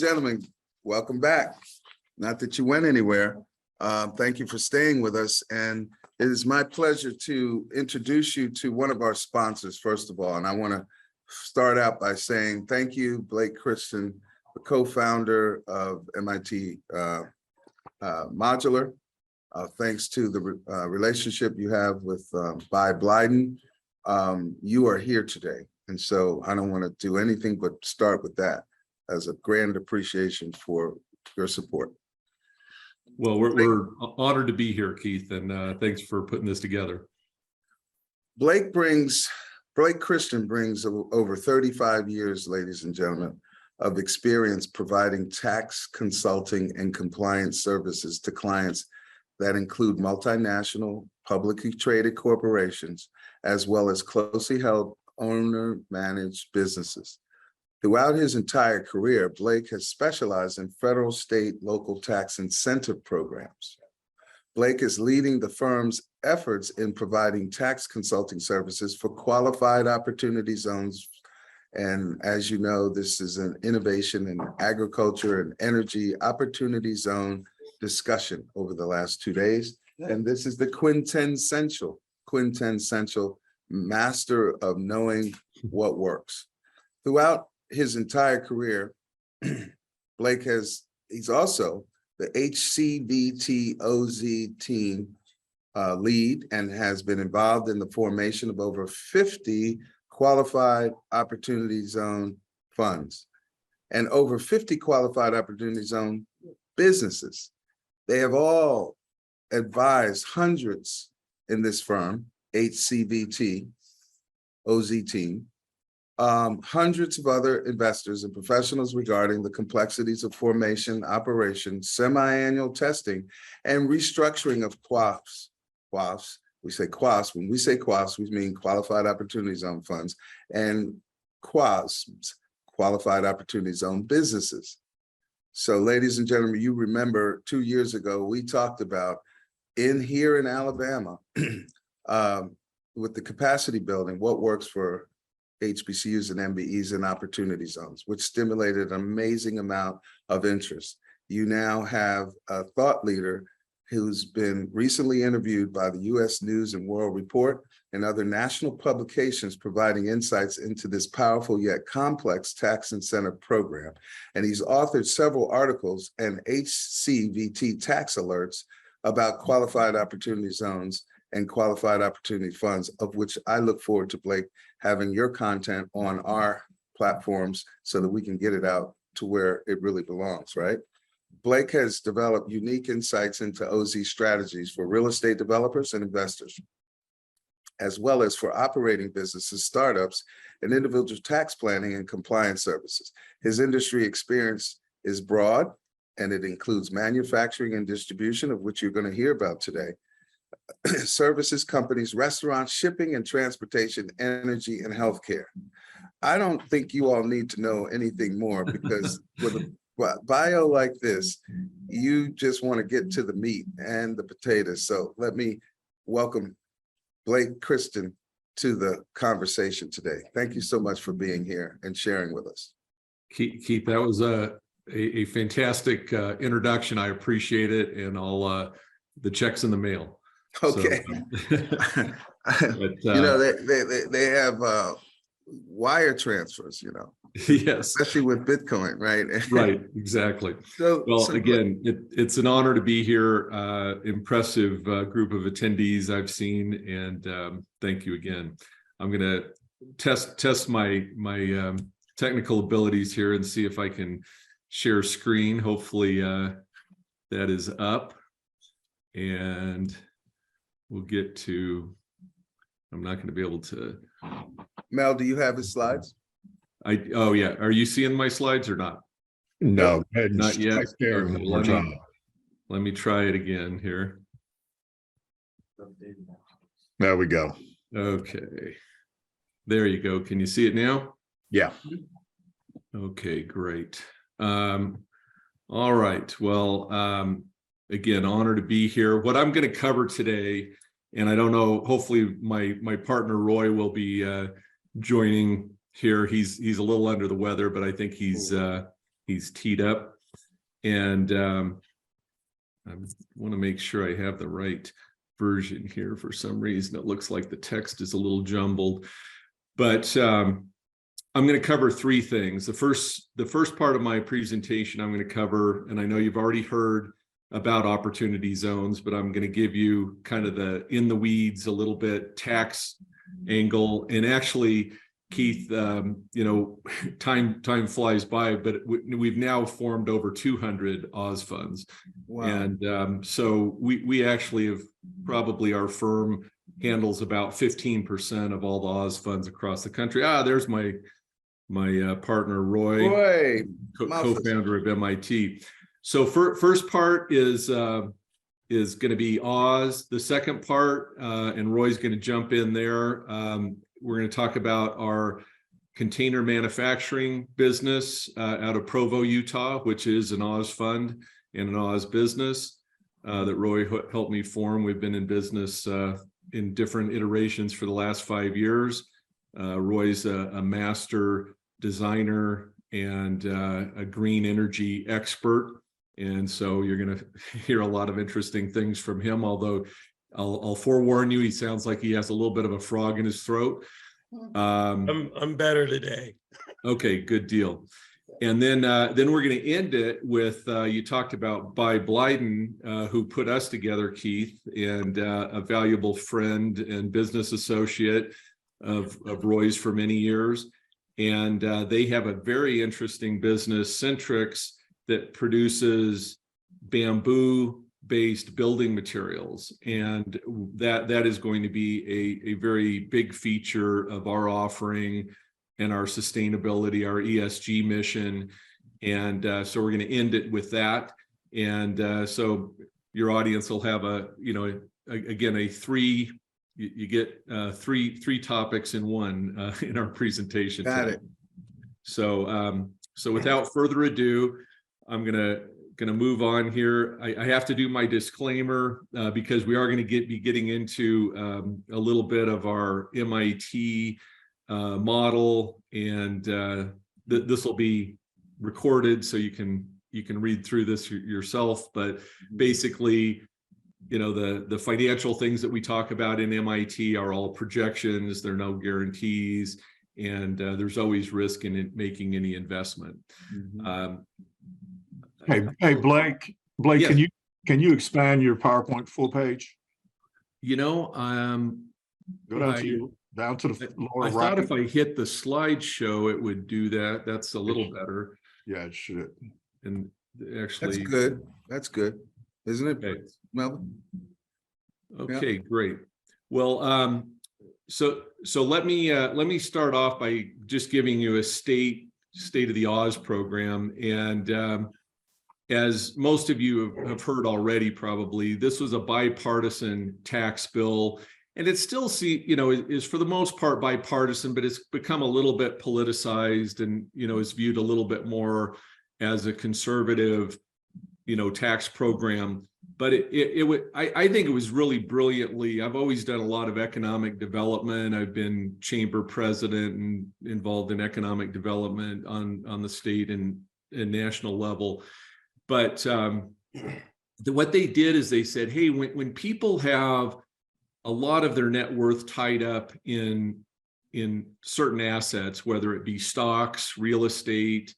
gentlemen, welcome back. Not that you went anywhere. Thank you for staying with us. And it is my pleasure to introduce you to one of our sponsors, first of all. And I want to start out by saying thank you, Blake Christian, the co-founder of MIT Modular. Thanks to the relationship you have with Bai Blyden, you are here today. And so I don't want to do anything but start with that as a grand appreciation for your support. Well, we're honored to be here, Keith, and thanks for putting this together. Blake Christian brings over 35 years, ladies and gentlemen, of experience providing tax consulting and compliance services to clients that include multinational, publicly traded corporations, as well as closely held owner-managed businesses. Throughout his entire career, Blake has specialized in federal, state, local tax incentive programs. Blake is leading the firm's efforts in providing tax consulting services for qualified opportunity zones. And as you know, this is an innovation in agriculture and energy opportunity zone discussion over the last 2 days. And this is the quintessential master of knowing what works. Throughout his entire career, Blake he's also the IAEOZ team lead and has been involved in the formation of over 50 qualified opportunity zone funds and over 50 qualified opportunity zone businesses. They have all advised hundreds in this firm, HCVT, OZ team, hundreds of other investors and professionals regarding the complexities of formation, operation, semi-annual testing, and restructuring of QOFs. QOFs, we say QOFs. When we say QOFs, we mean Qualified Opportunity Zone Funds, and QOZs, Qualified Opportunity Zone Businesses. So, ladies and gentlemen, you remember 2 years ago, we talked about here in Alabama, with the capacity building, what works for HBCUs and MBEs and opportunity zones, which stimulated an amazing amount of interest. You now have a thought leader who's been recently interviewed by the U.S. News and World Report and other national publications providing insights into this powerful yet complex tax incentive program. And he's authored several articles and HCVT tax alerts about qualified opportunity zones and qualified opportunity funds, of which I look forward to, Blake, having your content on our platforms so that we can get it out to where it really belongs, right? Blake has developed unique insights into OZ strategies for real estate developers and investors, as well as for operating businesses, startups, and individual tax planning and compliance services. His industry experience is broad, and it includes manufacturing and distribution, of which you're going to hear about today, services companies, restaurants, shipping and transportation, energy, and healthcare. I don't think you all need to know anything more because with a bio like this, you just want to get to the meat and the potatoes. So let me welcome Blake Christian to the conversation today. Thank you so much for being here and sharing with us. Keith, that was a fantastic introduction. I appreciate it, and all the checks in the mail. Okay. So, but, you know, they have wire transfers, you know. Yes. Especially with Bitcoin, right? Right, exactly. So again, it's an honor to be here. Impressive group of attendees I've seen, and thank you again. I'm going to test my technical abilities here and see if I can share screen. Hopefully that is up, and we'll get to, I'm not going to be able to. Mel, do you have his slides? Oh yeah. Are you seeing my slides or not? No, not yet. Okay, let me try it again here. There we go. Okay. There you go. Can you see it now? Yeah. Okay, great. All right. Well, again, honor to be here. What I'm going to cover today, and I don't know, hopefully my partner Roy will be joining here. He's a little under the weather, but I think he's he's teed up. And I want to make sure I have the right version here. For some reason, it looks like the text is a little jumbled, but I'm going to cover three things. The first part of my presentation I'm going to cover, and I know you've already heard about opportunity zones, but I'm going to give you kind of the in the weeds a little bit tax angle. And actually, Keith, you know, time flies by, but we've now formed over 200 Oz funds. Wow. And so we actually have, probably our firm handles about 15% of all the Oz funds across the country. There's my partner, Roy, co-founder of MIT. So first part is going to be Oz. The second part, and Roy's going to jump in there. We're going to talk about our container manufacturing business out of Provo, Utah, which is an Oz fund and an Oz business that Roy helped me form. We've been in business in different iterations for the last 5 years. Roy's a master designer and a green energy expert. And so you're going to hear a lot of interesting things from him, although I'll forewarn you, he sounds like he has a little bit of a frog in his throat. I'm better today. Okay, good deal. And then we're going to end it with, you talked about Bai Blyden, who put us together, Keith, and a valuable friend and business associate of Roy's for many years. And they have a very interesting business, Centrix, that produces bamboo-based building materials. And that is going to be a very big feature of our offering and our sustainability, our ESG mission. And so we're going to end it with that. And so your audience will have you get three topics in one in our presentation. Got it. So without further ado, I'm gonna move on here. I have to do my disclaimer because we are going to be getting into a little bit of our MIT model, and this will be recorded so you can read through this yourself. But basically, you know, the financial things that we talk about in MIT are all projections. There are no guarantees, and there's always risk in making any investment. Mm-hmm. Hey, Blake, yes. Can you expand your PowerPoint full page? You know, go down to the lower right. I thought if I hit the slideshow, it would do that. That's a little better. Yeah, it should. And actually, That's good, isn't it, okay. Melvin? Okay, yeah. Great. Well, so let me start off by just giving you a state of the Oz program. And as most of you have heard already, probably, this was a bipartisan tax bill, and it still is for the most part bipartisan, but it's become a little bit politicized, and is viewed a little bit more as a conservative, tax program. But I think it was really brilliantly. I've always done a lot of economic development. I've been chamber president and involved in economic development on the state and national level. But what they did is they said, hey, when people have a lot of their net worth tied up in certain assets, whether it be stocks, real estate,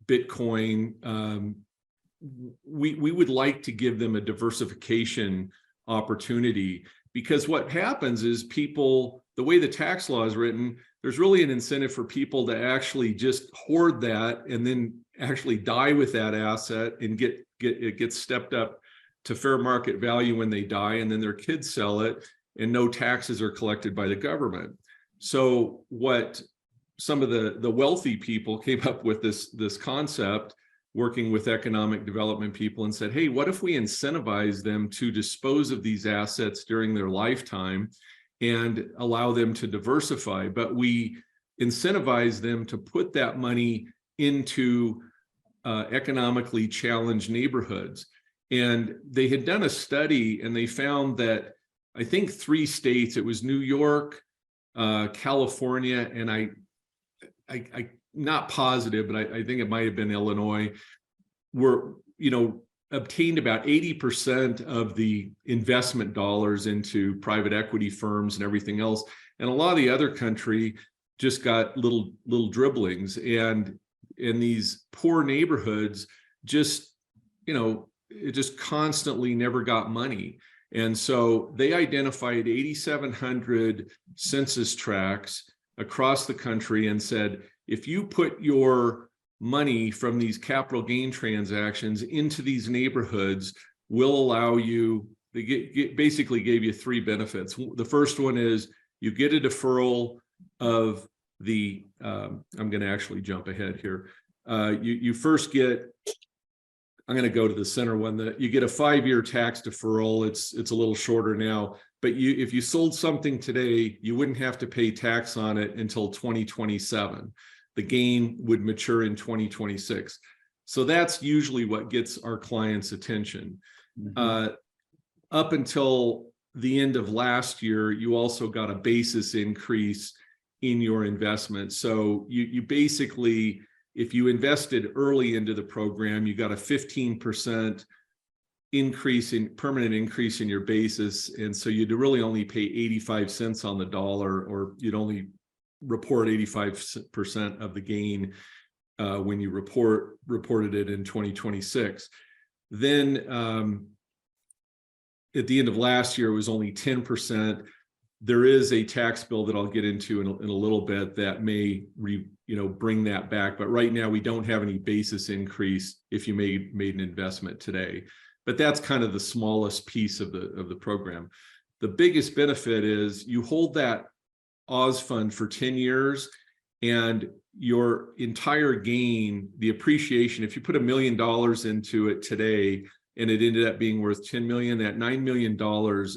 Bitcoin, we would like to give them a diversification opportunity, because what happens is people, the way the tax law is written, there's really an incentive for people to actually just hoard that and then actually die with that asset and it gets stepped up to fair market value when they die, and then their kids sell it and no taxes are collected by the government. So what some of the wealthy people came up with this concept, working with economic development people, and said, hey, what if we incentivize them to dispose of these assets during their lifetime and allow them to diversify, but we incentivize them to put that money into economically challenged neighborhoods. And they had done a study, and they found that I think 3 states, it was New York, California, and I not positive, but I think it might have been Illinois, were, obtained about 80% of the investment dollars into private equity firms and everything else. And a lot of the other country just got little dribblings, and in these poor neighborhoods, just, it just constantly never got money. And so they identified 8,700 census tracts across the country and said, if you put your money from these capital gain transactions into these neighborhoods, we'll allow you, they basically gave you three benefits. The first one is you get a deferral of the, I'm going to actually jump ahead here. You first get, I'm going to go to the center one, that you get a 5-year tax deferral. It's a little shorter now, but if you sold something today, you wouldn't have to pay tax on it until 2027. The gain would mature in 2026. So that's usually what gets our clients' attention. Mm-hmm. Up until the end of last year, you also got a basis increase in your investment. So you basically, if you invested early into the program, you got a 15% permanent increase in your basis. And so you'd really only pay 85 cents on the dollar, or you'd only report 85% of the gain when you reported it in 2026. Then at the end of last year, it was only 10%. There is a tax bill that I'll get into in a little bit that may bring that back. But right now we don't have any basis increase if you made an investment today. But that's kind of the smallest piece of the program. The biggest benefit is you hold that IAEOZ fund for 10 years, and your entire gain, the appreciation, if you put $1 million into it today and it ended up being worth 10 million, that $9 million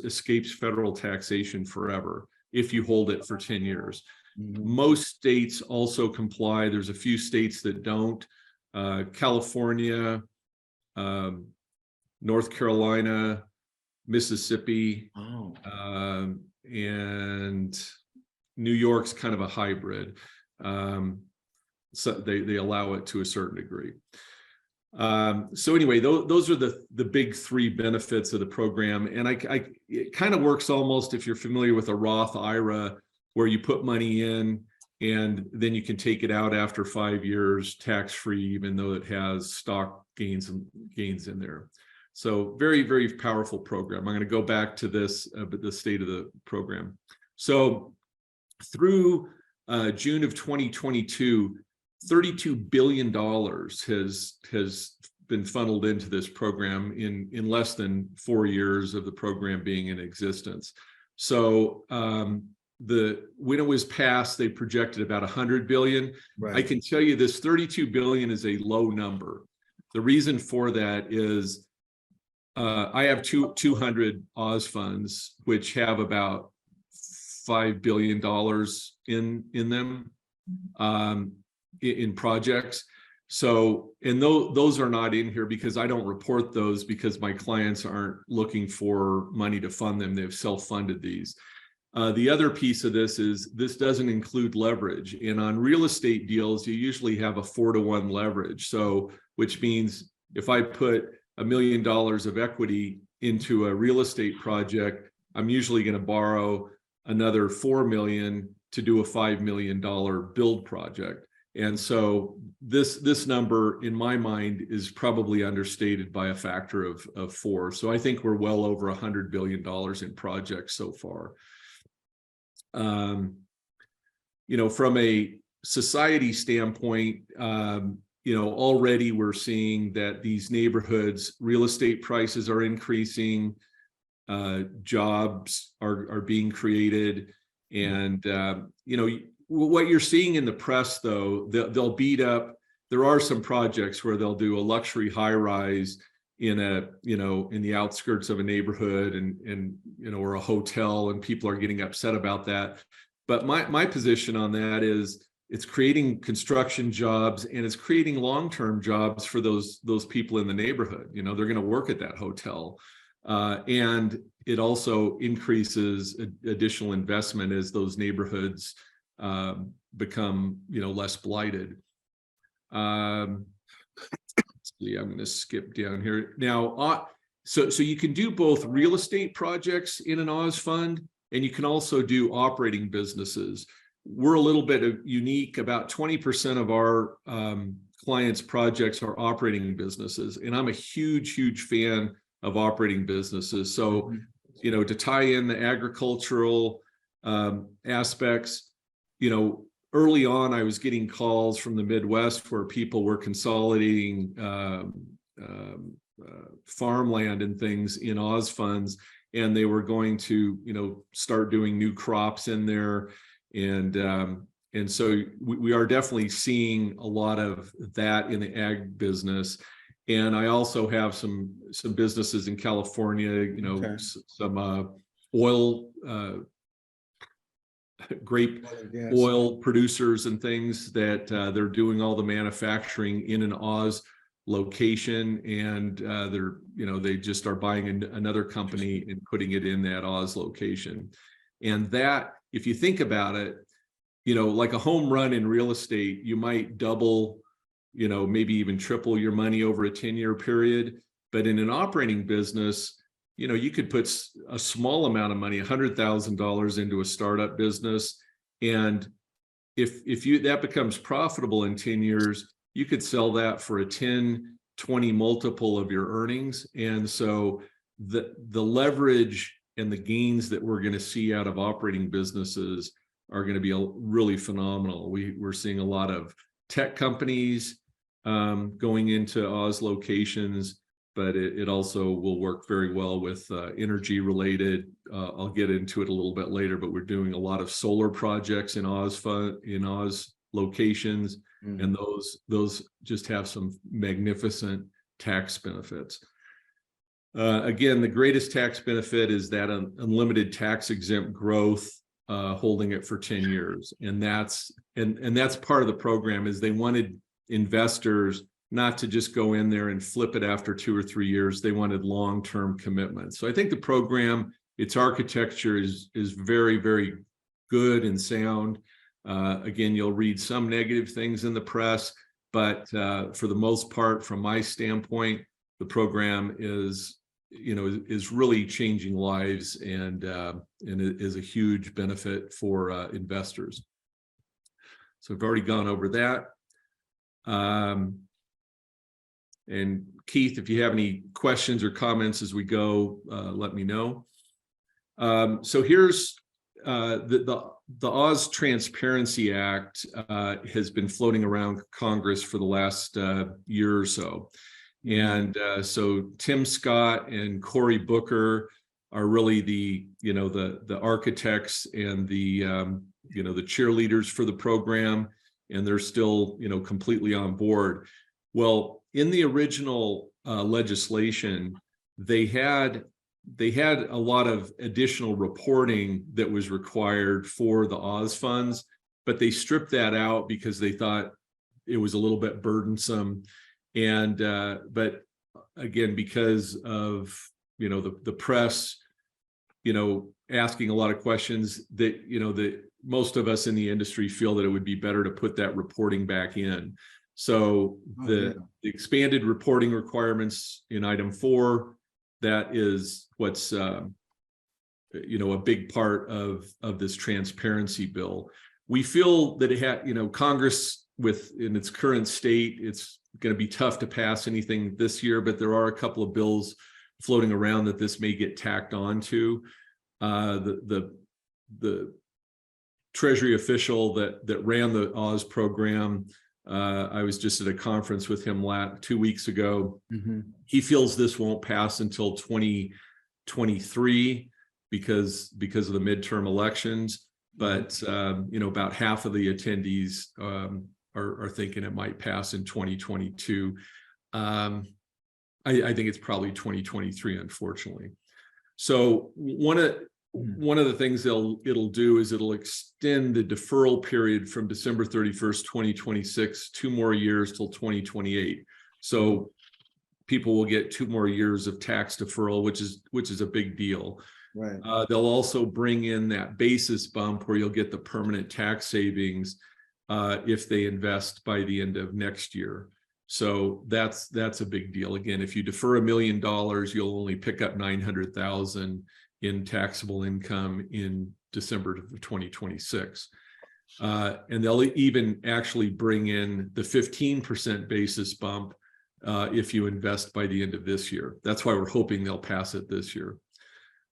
escapes federal taxation forever if you hold it for 10 years. Mm-hmm. Most states also comply. There's a few states that don't. California, North Carolina, Mississippi, and New York's kind of a hybrid. So they allow it to a certain degree. So anyway, those are the big three benefits of the program. And it kind of works almost, if you're familiar with a Roth IRA, where you put money in and then you can take it out after 5 years tax-free, even though it has stock gains in there. So very, very powerful program. I'm going to go back to this, the state of the program. So through June of 2022, $32 billion has been funneled into this program in less than 4 years of the program being in existence. So when it was passed, they projected about 100 billion. Right. I can tell you this 32 billion is a low number. The reason for that is I have 200 IAEOZ funds, which have about $5 billion in them in projects. So, and those are not in here because I don't report those, because my clients aren't looking for money to fund them. They've self-funded these. The other piece of this is this doesn't include leverage. And on real estate deals, you usually have a 4-to-1 leverage. So, which means if I put $1 million of equity into a real estate project, I'm usually going to borrow another 4 million to do a $5 million build project. And so this number, in my mind, is probably understated by a factor of 4. So I think we're well over $100 billion in projects so far. From a society standpoint, already we're seeing that these neighborhoods, real estate prices are increasing, jobs are being created, and what you're seeing in the press, though, they'll beat up. There are some projects where they'll do a luxury high-rise in the outskirts of a neighborhood, and or a hotel, and people are getting upset about that. But my position on that is it's creating construction jobs, and it's creating long-term jobs for those people in the neighborhood. They're going to work at that hotel, and it also increases additional investment as those neighborhoods become, less blighted. Let's see, I'm going to skip down here now. So you can do both real estate projects in an Oz fund, and you can also do operating businesses. We're a little bit unique. About 20% of our clients' projects are operating businesses, and I'm a huge fan of operating businesses. So, to tie in the agricultural aspects, early on, I was getting calls from the Midwest where people were consolidating farmland and things in Oz funds, and they were going to, start doing new crops in there. And so we are definitely seeing a lot of that in the ag business. And I also have some businesses in California, some oil, grape oil producers and things that they're doing all the manufacturing in an Oz location, and they just are buying another company and putting it in that Oz location. And that, if you think about it, like a home run in real estate, you might double, maybe even triple your money over a 10-year period. But in an operating business, you could put a small amount of money, $100,000 into a startup business. And if that becomes profitable in 10 years, you could sell that for a 10, 20 multiple of your earnings. And so the leverage and the gains that we're going to see out of operating businesses are going to be really phenomenal. We're seeing a lot of tech companies going into Oz locations, but it also will work very well with energy related. I'll get into it a little bit later, but we're doing a lot of solar projects in Oz locations, and those just have some magnificent tax benefits. Again, the greatest tax benefit is that unlimited tax exempt growth, holding it for 10 years. And that's part of the program, is they wanted investors not to just go in there and flip it after 2 or 3 years. They wanted long-term commitments. So I think the program, its architecture is very, very good and sound. Again, you'll read some negative things in the press, but for the most part, from my standpoint, the program is really changing lives, and it is a huge benefit for investors. So I've already gone over that. And Keith, if you have any questions or comments as we go, let me know. So here's the Oz Transparency Act has been floating around Congress for the last year or so. And so Tim Scott and Cory Booker are really the architects and the cheerleaders for the program, and they're still completely on board. Well, in the original legislation, they had a lot of additional reporting that was required for the Oz funds, but they stripped that out because they thought it was a little bit burdensome. And but again, because of the press asking a lot of questions, that most of us in the industry feel that it would be better to put that reporting back in. So the expanded reporting requirements in item 4, that is what's a big part of this transparency bill. We feel that it had Congress, in its current state, it's going to be tough to pass anything this year, but there are a couple of bills floating around that this may get tacked on to. The Treasury official that ran the Oz program, I was just at a conference with him 2 weeks ago. He feels this won't pass until 2023 because of the midterm elections, but about half of the attendees are thinking it might pass in 2022. I think it's probably 2023, unfortunately. So one of the things it'll do is it'll extend the deferral period from December 31st, 2026, 2 more years till 2028. So people will get 2 more years of tax deferral, which is a big deal. Right. They'll also bring in that basis bump where you'll get the permanent tax savings if they invest by the end of next year. So that's a big deal. Again, if you defer $1 million, you'll only pick up 900,000 in taxable income in December of 2026. And they'll even actually bring in the 15% basis bump if you invest by the end of this year. That's why we're hoping they'll pass it this year.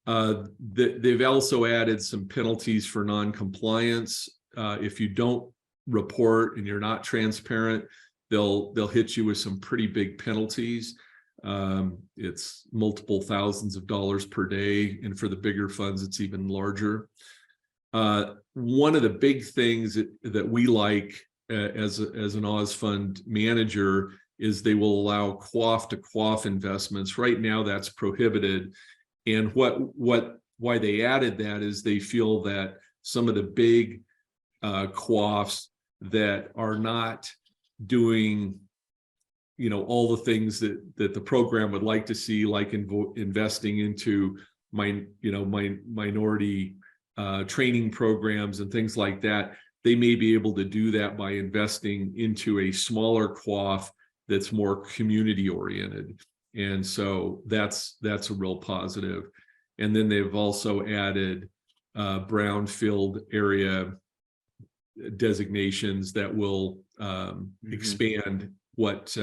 They've also added some penalties for non-compliance. If you don't report and you're not transparent, they'll hit you with some pretty big penalties. It's multiple thousands of dollars per day, and for the bigger funds, it's even larger. One of the big things that we like as an Oz fund manager is they will allow quaff-to-quaff investments. Right now, that's prohibited. And why they added that is they feel that some of the big quaffs that are not doing, all the things that the program would like to see, like investing into minority training programs and things like that, they may be able to do that by investing into a smaller quaff that's more community oriented. And so that's a real positive. And then they've also added brownfield area designations that will expand what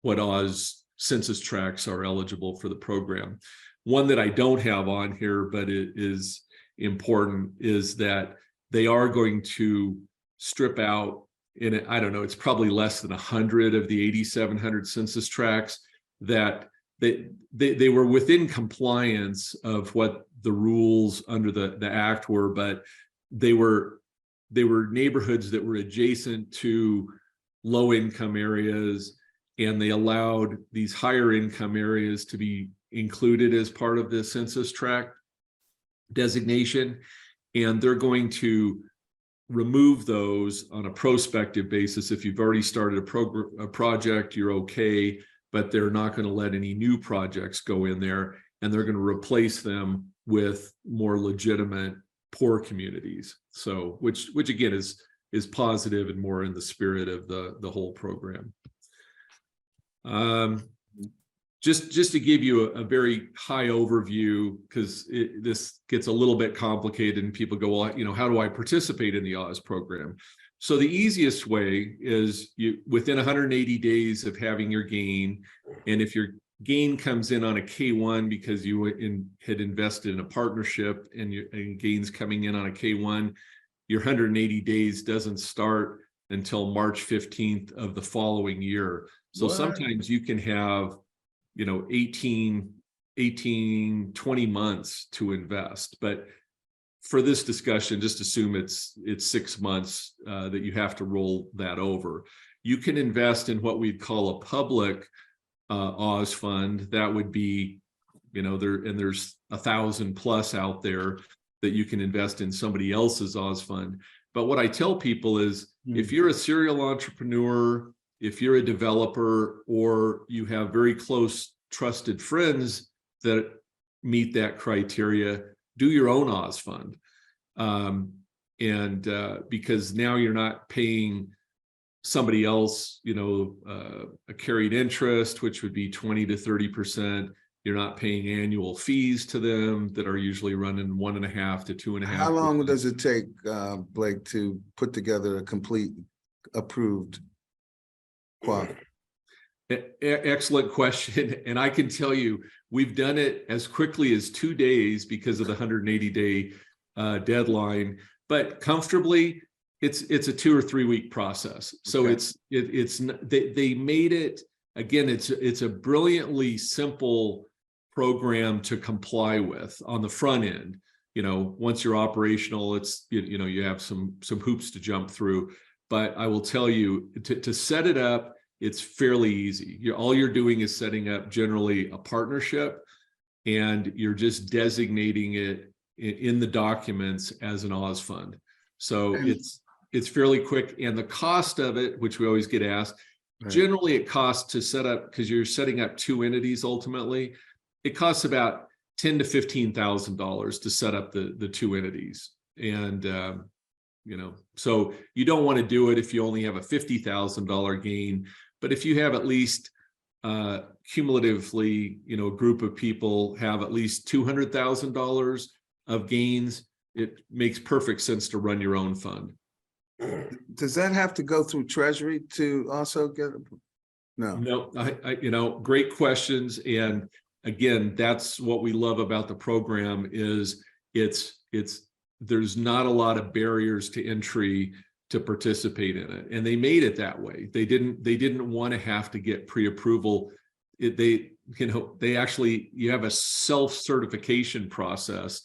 Oz census tracts are eligible for the program. One that I don't have on here, but it is important, is that they are going to strip out, in I don't know, it's probably less than 100 of the 8,700 census tracts that they were within compliance of what the rules under the act were, but they were neighborhoods that were adjacent to low income areas, and they allowed these higher income areas to be included as part of the census tract designation. And they're going to remove those on a prospective basis. If you've already started a project, you're okay, but they're not going to let any new projects go in there, and they're going to replace them with more legitimate poor communities. So which again is positive and more in the spirit of the whole program. Just to give you a very high overview, because this gets a little bit complicated and people go, well, how do I participate in the Oz program? So the easiest way is within 180 days of having your gain, and if your gain comes in on a K1 because you had invested in a partnership and gains coming in on a K1, your 180 days doesn't start until March 15th of the following year. So sometimes you can have 18, 20 months to invest. But for this discussion, just assume it's 6 months that you have to roll that over. You can invest in what we'd call a public Oz fund. That would be, there's 1,000 plus out there that you can invest in somebody else's Oz fund. But what I tell people is, if you're a serial entrepreneur, if you're a developer, or you have very close trusted friends that meet that criteria, do your own Oz fund. Because now you're not paying somebody else, a carried interest, which would be 20 to 30%. You're not paying annual fees to them that are usually running 1.5 to 2.5%. How long does it take, Blake, to put together a complete approved quaff? Excellent question. And I can tell you, we've done it as quickly as 2 days because of the 180-day deadline, but comfortably, it's a 2 or 3 week process. So okay. They made it, again, it's a brilliantly simple program to comply with on the front end. Once you're operational, it's, you have some hoops to jump through. But I will tell you, to set it up, it's fairly easy. All you're doing is setting up generally a partnership, and you're just designating it in the documents as an Oz fund. So it's fairly quick. And the cost of it, which we always get asked, generally it costs to set up, because you're setting up 2 entities ultimately, it costs about $10,000 to $15,000 to set up the two entities. And, so you don't want to do it if you only have a $50,000 gain, but if you have at least cumulatively, a group of people have at least $200,000 of gains, it makes perfect sense to run your own fund. Does that have to go through Treasury to also get? No. No, great questions. And again, that's what we love about the program is there's not a lot of barriers to entry to participate in it. And they made it that way. They didn't want to have to get pre-approval. You have a self-certification process,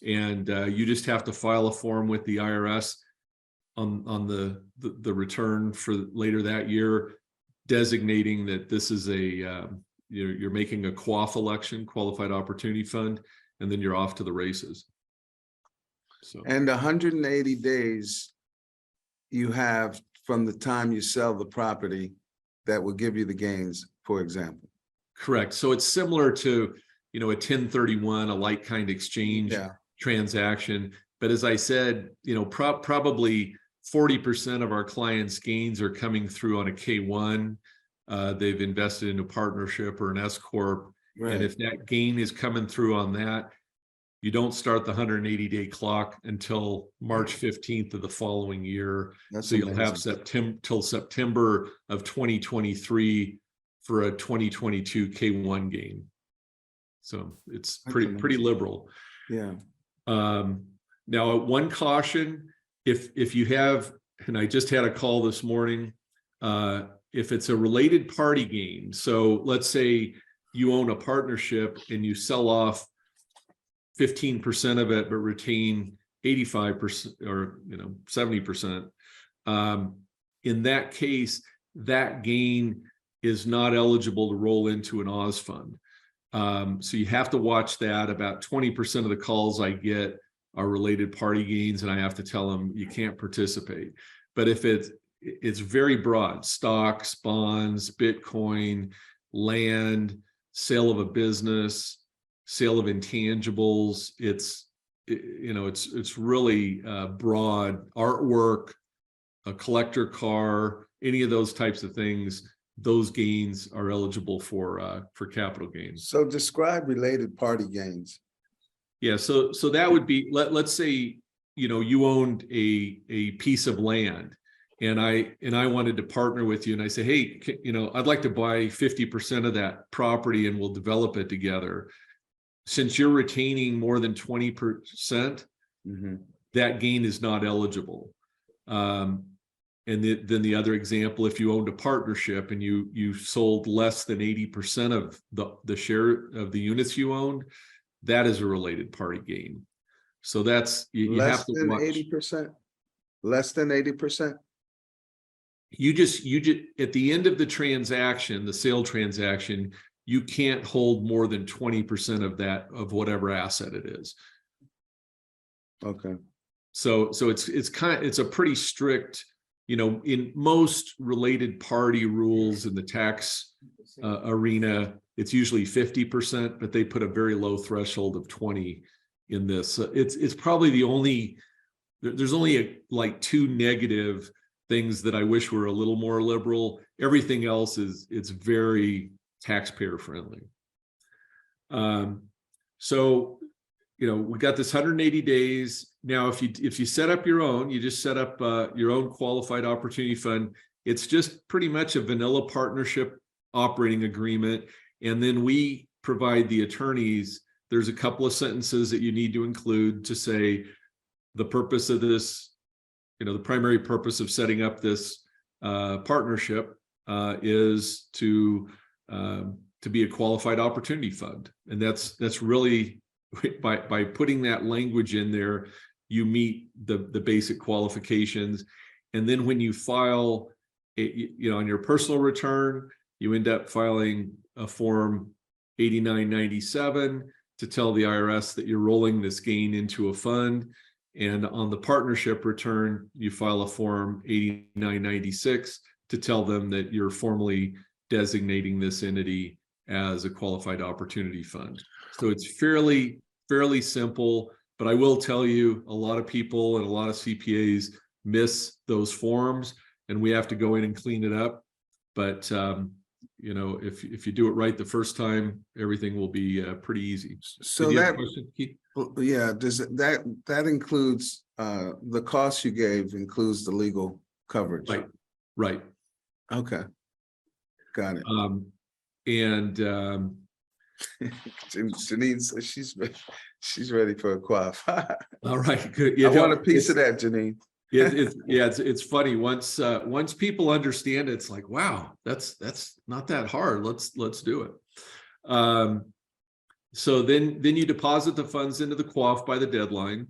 and you just have to file a form with the IRS on the return for later that year, designating that this is you're making a QOF election, qualified opportunity fund, and then you're off to the races. So, and 180 days you have from the time you sell the property that will give you the gains, for example. Correct. So it's similar to, a 1031, a like kind exchange transaction. But as I said, probably 40% of our clients' gains are coming through on a K1. They've invested in a partnership or an S Corp. Right. And if that gain is coming through on that, you don't start the 180-day clock until March 15th of the following year. That's so amazing. You'll have September till September of 2023 for a 2022 K1 gain. So it's pretty liberal. Yeah. Now, one caution, if you have, and I just had a call this morning, if it's a related party gain, so let's say you own a partnership and you sell off 15% of it, but retain 85% or 70%. In that case, that gain is not eligible to roll into an IAEOZ fund. So you have to watch that. About 20% of the calls I get are related party gains, and I have to tell them you can't participate. But if it's very broad, stocks, bonds, Bitcoin, land, sale of a business, sale of intangibles, it's really broad. Artwork, a collector car, any of those types of things, those gains are eligible for capital gains. So describe related party gains. Yeah, so that would be, let's say you owned a piece of land, and I wanted to partner with you, and I say, hey, I'd like to buy 50% of that property and we'll develop it together. Since you're retaining more than 20%, that gain is not eligible. And then the other example, if you owned a partnership and you sold less than 80% of the share of the units you owned, that is a related party gain. So that's you have to watch. 80%. Less than 80%. You just at the end of the transaction, the sale transaction, you can't hold more than 20% of whatever asset it is. Okay. So it's a pretty strict, in most related party rules in the tax arena, it's usually 50%, but they put a very low threshold of 20 in this. So it's probably there's only like two negative things that I wish were a little more liberal. Everything else it's very taxpayer friendly. So we got this 180 days. Now, if you set up your own, you just set up your own qualified opportunity fund. It's just pretty much a vanilla partnership operating agreement. And then we provide the attorneys. There's a couple of sentences that you need to include to say the purpose of this, the primary purpose of setting up this partnership is to be a qualified opportunity fund. And that's really, by putting that language in there, you meet the basic qualifications. And then when you file on your personal return, you end up filing a form 8997 to tell the IRS that you're rolling this gain into a fund. And on the partnership return, you file a form 8996 to tell them that you're formally designating this entity as a qualified opportunity fund. So it's fairly simple, but I will tell you, a lot of people and a lot of CPAs miss those forms, and we have to go in and clean it up. But you know, if you do it right the first time, everything will be pretty easy. So that, yeah, does that includes the cost you gave includes the legal coverage? Right. Okay, got it. Janine says she's ready for a quaff. All right, good. I want a piece of that, Janine. It's funny once people understand it, it's like, wow, that's not that hard. Let's do it. So then you deposit the funds into the QOF by the deadline.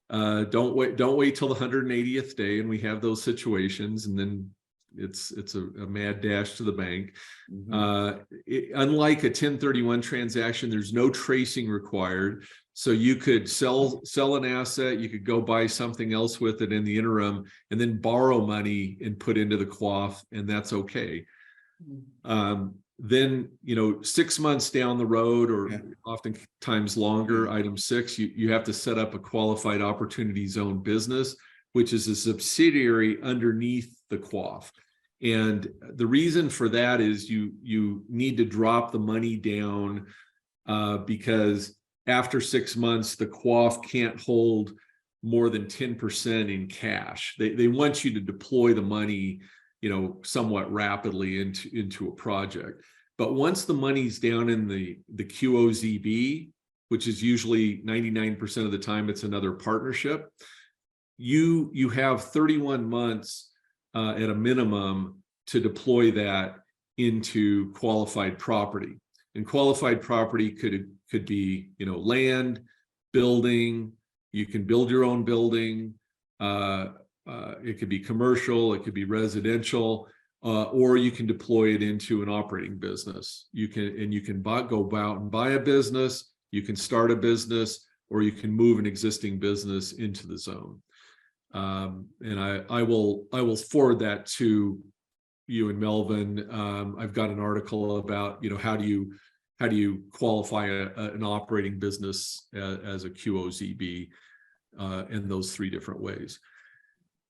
Don't wait till the 180th day, and we have those situations, and then it's a mad dash to the bank. Unlike a 1031 transaction, there's no tracing required. So you could sell an asset, you could go buy something else with it in the interim, and then borrow money and put into the QOF, and that's okay. Then, you know, 6 months down the road, or oftentimes longer, item 6, you have to set up a qualified opportunity zone business, which is a subsidiary underneath the QOF. And the reason for that is you need to drop the money down because after 6 months, the QOF can't hold more than 10% in cash. They want you to deploy the money, you know, somewhat rapidly into a project. But once the money's down in the QOZB, which is usually 99% of the time, it's another partnership, you have 31 months at a minimum to deploy that into qualified property. And qualified property could be, you know, land, building. You can build your own building. It could be commercial, it could be residential, or you can deploy it into an operating business. You can go out and buy a business. You can start a business, or you can move an existing business into the zone. And I will forward that to you and Melvin. I've got an article about, you know, how do you qualify an operating business as a QOZB in those 3 different ways.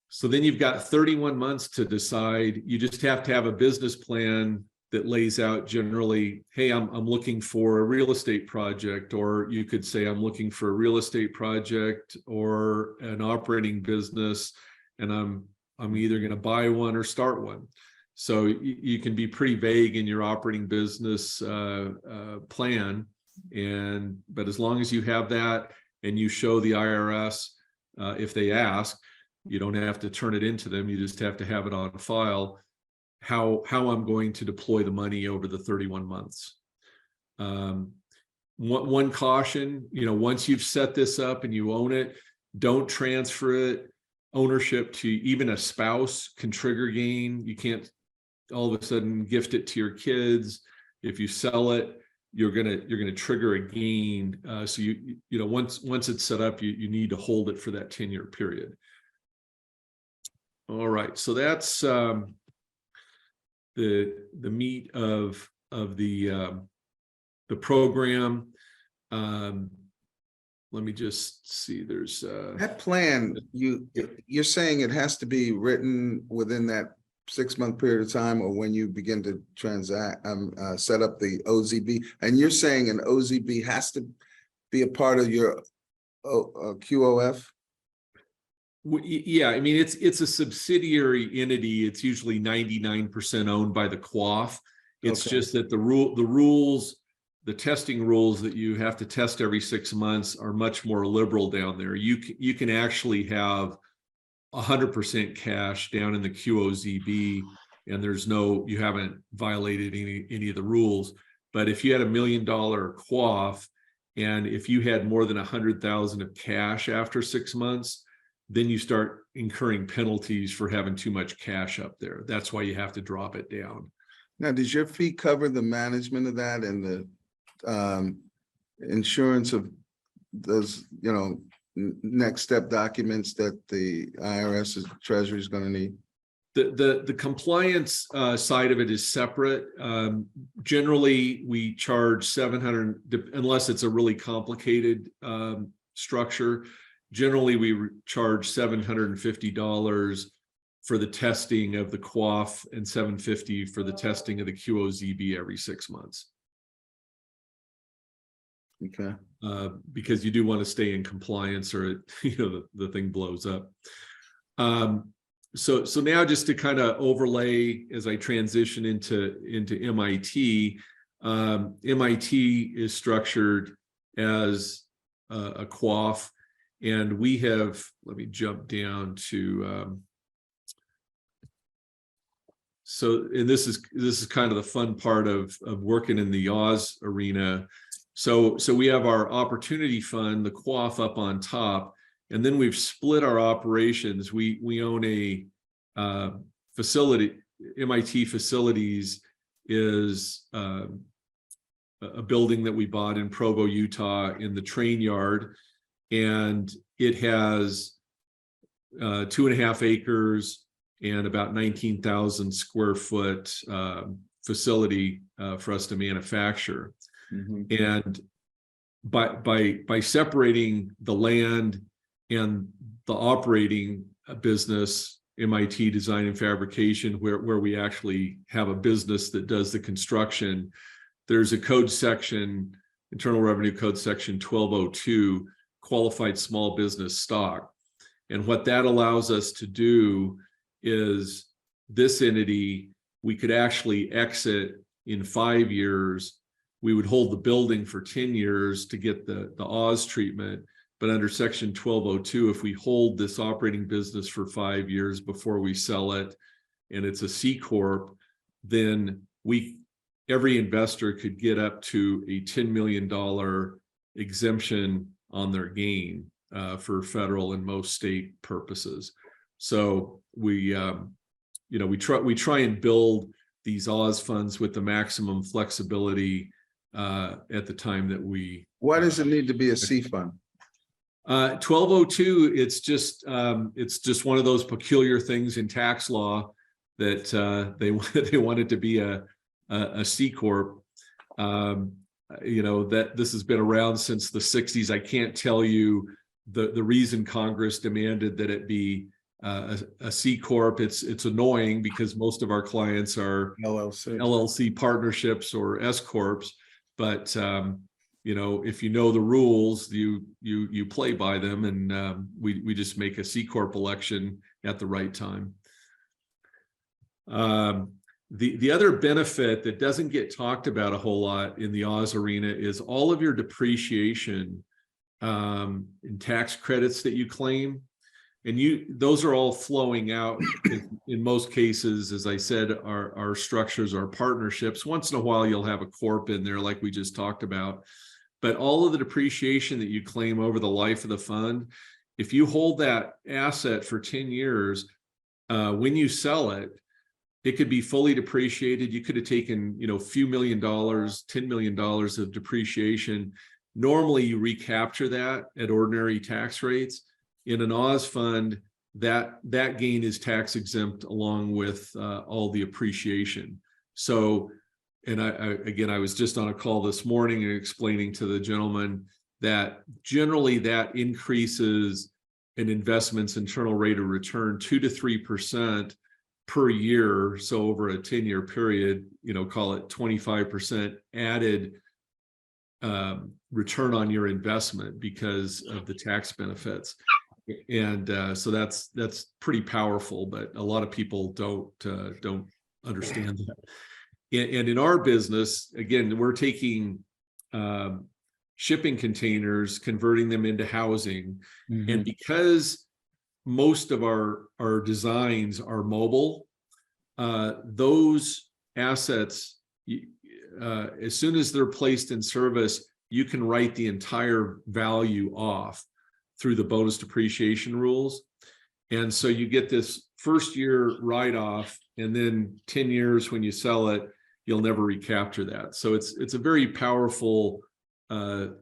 So then you've got 31 months to decide. You just have to have a business plan that lays out generally, hey, I'm looking for a real estate project, or you could say I'm looking for a real estate project or an operating business, and I'm either going to buy one or start one. So you can be pretty vague in your operating business plan, but as long as you have that and you show the IRS, if they ask, you don't have to turn it into them. You just have to have it on file. How I'm going to deploy the money over the 31 months. One caution, you know, once you've set this up and you own it, don't transfer it. Ownership to even a spouse can trigger gain. You can't all of a sudden gift it to your kids. If you sell it, you're gonna trigger a gain. So you know, once it's set up, you need to hold it for that 10-year period. All right, so that's the meat of the program. Let me just see. There's that plan. You're saying it has to be written within that 6-month period of time, or when you begin to transact, set up the OZB, and you're saying an OZB has to be a part of your QOF. Yeah, I mean, it's a subsidiary entity. It's usually 99% owned by the QOF. It's just that the rules, the testing rules that you have to test every 6 months are much more liberal down there. You can actually have 100% cash down in the QOZB, and you haven't violated any of the rules. But if you had $1 million QOF, and if you had more than 100,000 of cash after 6 months, then you start incurring penalties for having too much cash up there. That's why you have to drop it down. Now, does your fee cover the management of that and the insurance of those, you know, next step documents that the IRS Treasury is going to need? The compliance side of it is separate. Generally, we charge $700 unless it's a really complicated structure. Generally, we charge $750 for the testing of the QOF and $750 for the testing of the QOZB every 6 months. Okay. Because you do want to stay in compliance, or it, the thing blows up. So now, just to kind of overlay as I transition into MIT, MIT is structured as a QOF, and we have. Let me jump down to. And this is kind of the fun part of working in the IAEOZ arena. So we have our opportunity fund, the QOF, up on top, and then we've split our operations. We own a facility. MIT Facilities is a building that we bought in Provo, Utah, in the train yard, and it has 2.5 acres and about 19,000 square foot facility for us to manufacture. Mm-hmm. And by separating the land and the operating business, MIT Design and Fabrication, where we actually have a business that does the construction, there's a code section, Internal Revenue Code section 1202, qualified small business stock. And what that allows us to do is this entity, we could actually exit in 5 years. We would hold the building for 10 years to get the IAEOZ treatment. But under section 1202, if we hold this operating business for 5 years before we sell it, and it's a C Corp, then every investor could get up to a $10 million exemption on their gain for federal and most state purposes. So we try and build these IAEOZ funds with the maximum flexibility at the time that we. Why does it need to be a C fund? 1202, it's just one of those peculiar things in tax law that they want it to be a C Corp. That this has been around since the 60s. I can't tell you the reason Congress demanded that it be a C Corp. It's annoying because most of our clients are LLC partnerships or S Corps, but if you know the rules, you play by them, and we just make a C Corp election at the right time. The other benefit that doesn't get talked about a whole lot in the IAEOZ arena is all of your depreciation and tax credits that you claim, and those are all flowing out. In most cases, as I said, our structures are partnerships. Once in a while, you'll have a corp in there, like we just talked about. But all of the depreciation that you claim over the life of the fund, if you hold that asset for 10 years, when you sell it, it could be fully depreciated. You could have taken, a few $1 million, $10 million of depreciation. Normally, you recapture that at ordinary tax rates. In an IAEOZ fund, that gain is tax exempt along with all the appreciation. So, and I was just on a call this morning and explaining to the gentleman that generally that increases an investment's internal rate of return 2 to 3% per year. So over a 10-year period, call it 25% added return on your investment because of the tax benefits. And so that's pretty powerful, but a lot of people don't understand that. And in our business, again, we're taking shipping containers, converting them into housing. Mm-hmm. And because most of our designs are mobile, those assets, as soon as they're placed in service, you can write the entire value off through the bonus depreciation rules. And so you get this first year write-off, and then 10 years when you sell it, you'll never recapture that. So it's a very powerful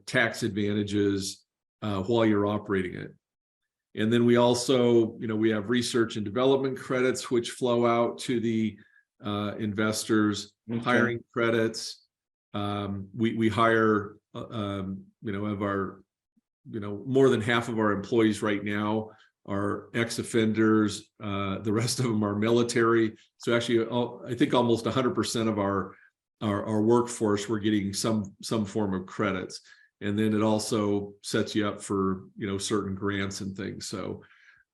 tax advantages while you're operating it. And then we also, we have research and development credits, which flow out to the investors, hiring credits. We hire, of our, more than half of our employees right now are ex-offenders. The rest of them are military. So actually, I think almost 100% of our workforce, we're getting some form of credits. And then it also sets you up for, certain grants and things. So,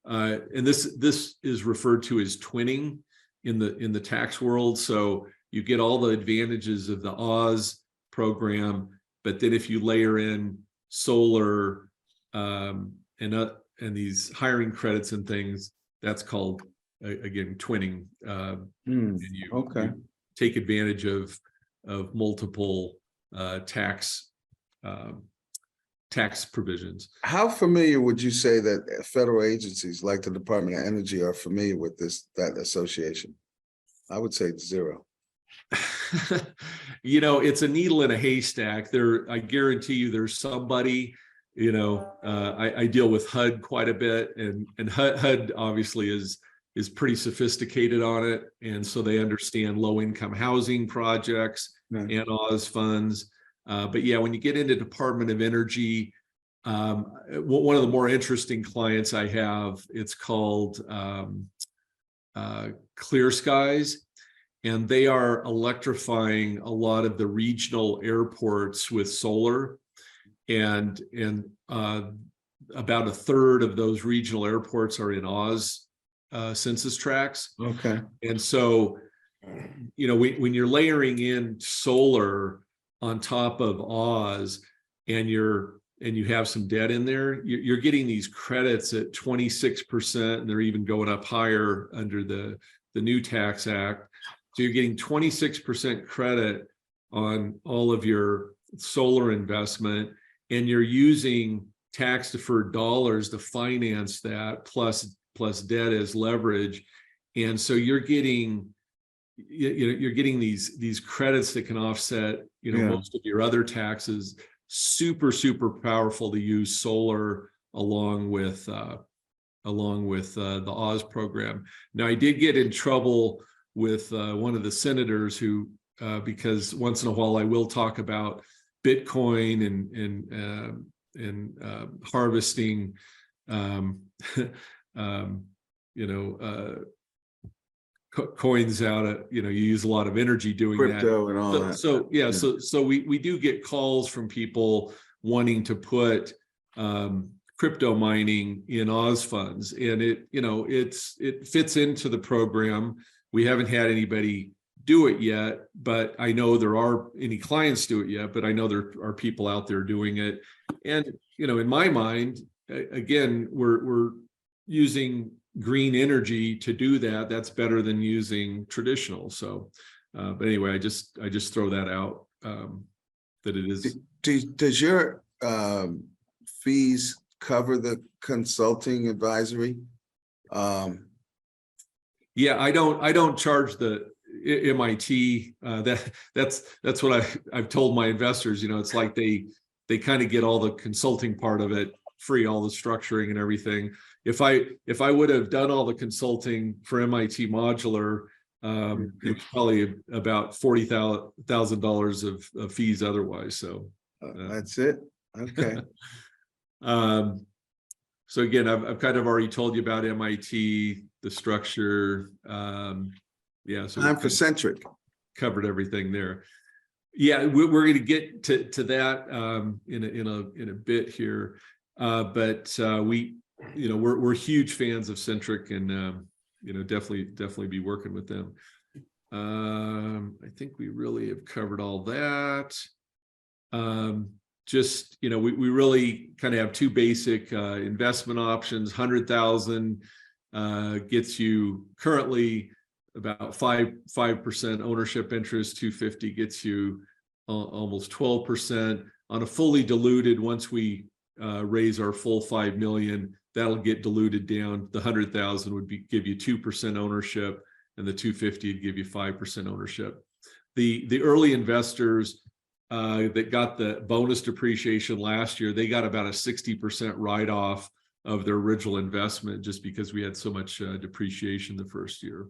and this is referred to as twinning in the tax world. So you get all the advantages of the IAEOZ program, but then if you layer in solar and these hiring credits and things, that's called again twinning. And you take advantage of multiple tax provisions. How familiar would you say that federal agencies like the Department of Energy are familiar with that association? I would say 0. It's a needle in a haystack. I guarantee you there's somebody, I deal with HUD quite a bit, and HUD obviously is pretty sophisticated on it. And so they understand low income housing projects and IAEOZ funds. But yeah, when you get into Department of Energy, one of the more interesting clients I have, it's called Clear Skies, and they are electrifying a lot of the regional airports with solar, and about a third of those regional airports are in IAEOZ census tracts. Okay. And so, when you're layering in solar on top of IAEOZ and you have some debt in there, you're getting these credits at 26%, and they're even going up higher under the new tax act. So you're getting 26% credit on all of your solar investment, and you're using tax deferred dollars to finance that plus debt as leverage. And so you're getting these credits that can offset most of your other taxes. Super powerful to use solar along with the IAEOZ program. Now, I did get in trouble with one of the senators who because once in a while I will talk about Bitcoin and harvesting coins out of, you use a lot of energy doing Crypto that. And all that. So yeah, so we do get calls from people wanting to put crypto mining in IAEOZ funds, and it fits into the program. We haven't had anybody do it yet, but I know there are any clients do it yet, but I know there are people out there doing it. And in my mind, again, we're using green energy to do that. That's better than using traditional. So but anyway, I just throw that out, that it is. Does your fees cover the consulting advisory? Yeah, I don't charge the MIT. That's what I've told my investors. It's like they kind of get all the consulting part of it free, all the structuring and everything. If I would have done all the consulting for MIT Modular, it was probably about $40,000 of fees otherwise. So that's it. Okay. So again, I've kind of already told you about MIT, the structure. Yeah, so time for Centric. Covered everything there. Yeah, we're going to get to that in a bit here, but we're huge fans of Centric, and definitely be working with them. I think we really have covered all that. Just we really kind of have two basic investment options. 100,000 gets you currently about 5% ownership interest. 250 gets you almost 12%. On a fully diluted, once we raise our full 5 million, that'll get diluted down. The 100,000 would give you 2% ownership, and the 250 would give you 5% ownership. The early investors that got the bonus depreciation last year, they got about a 60% write-off of their original investment, just because we had so much depreciation the first year.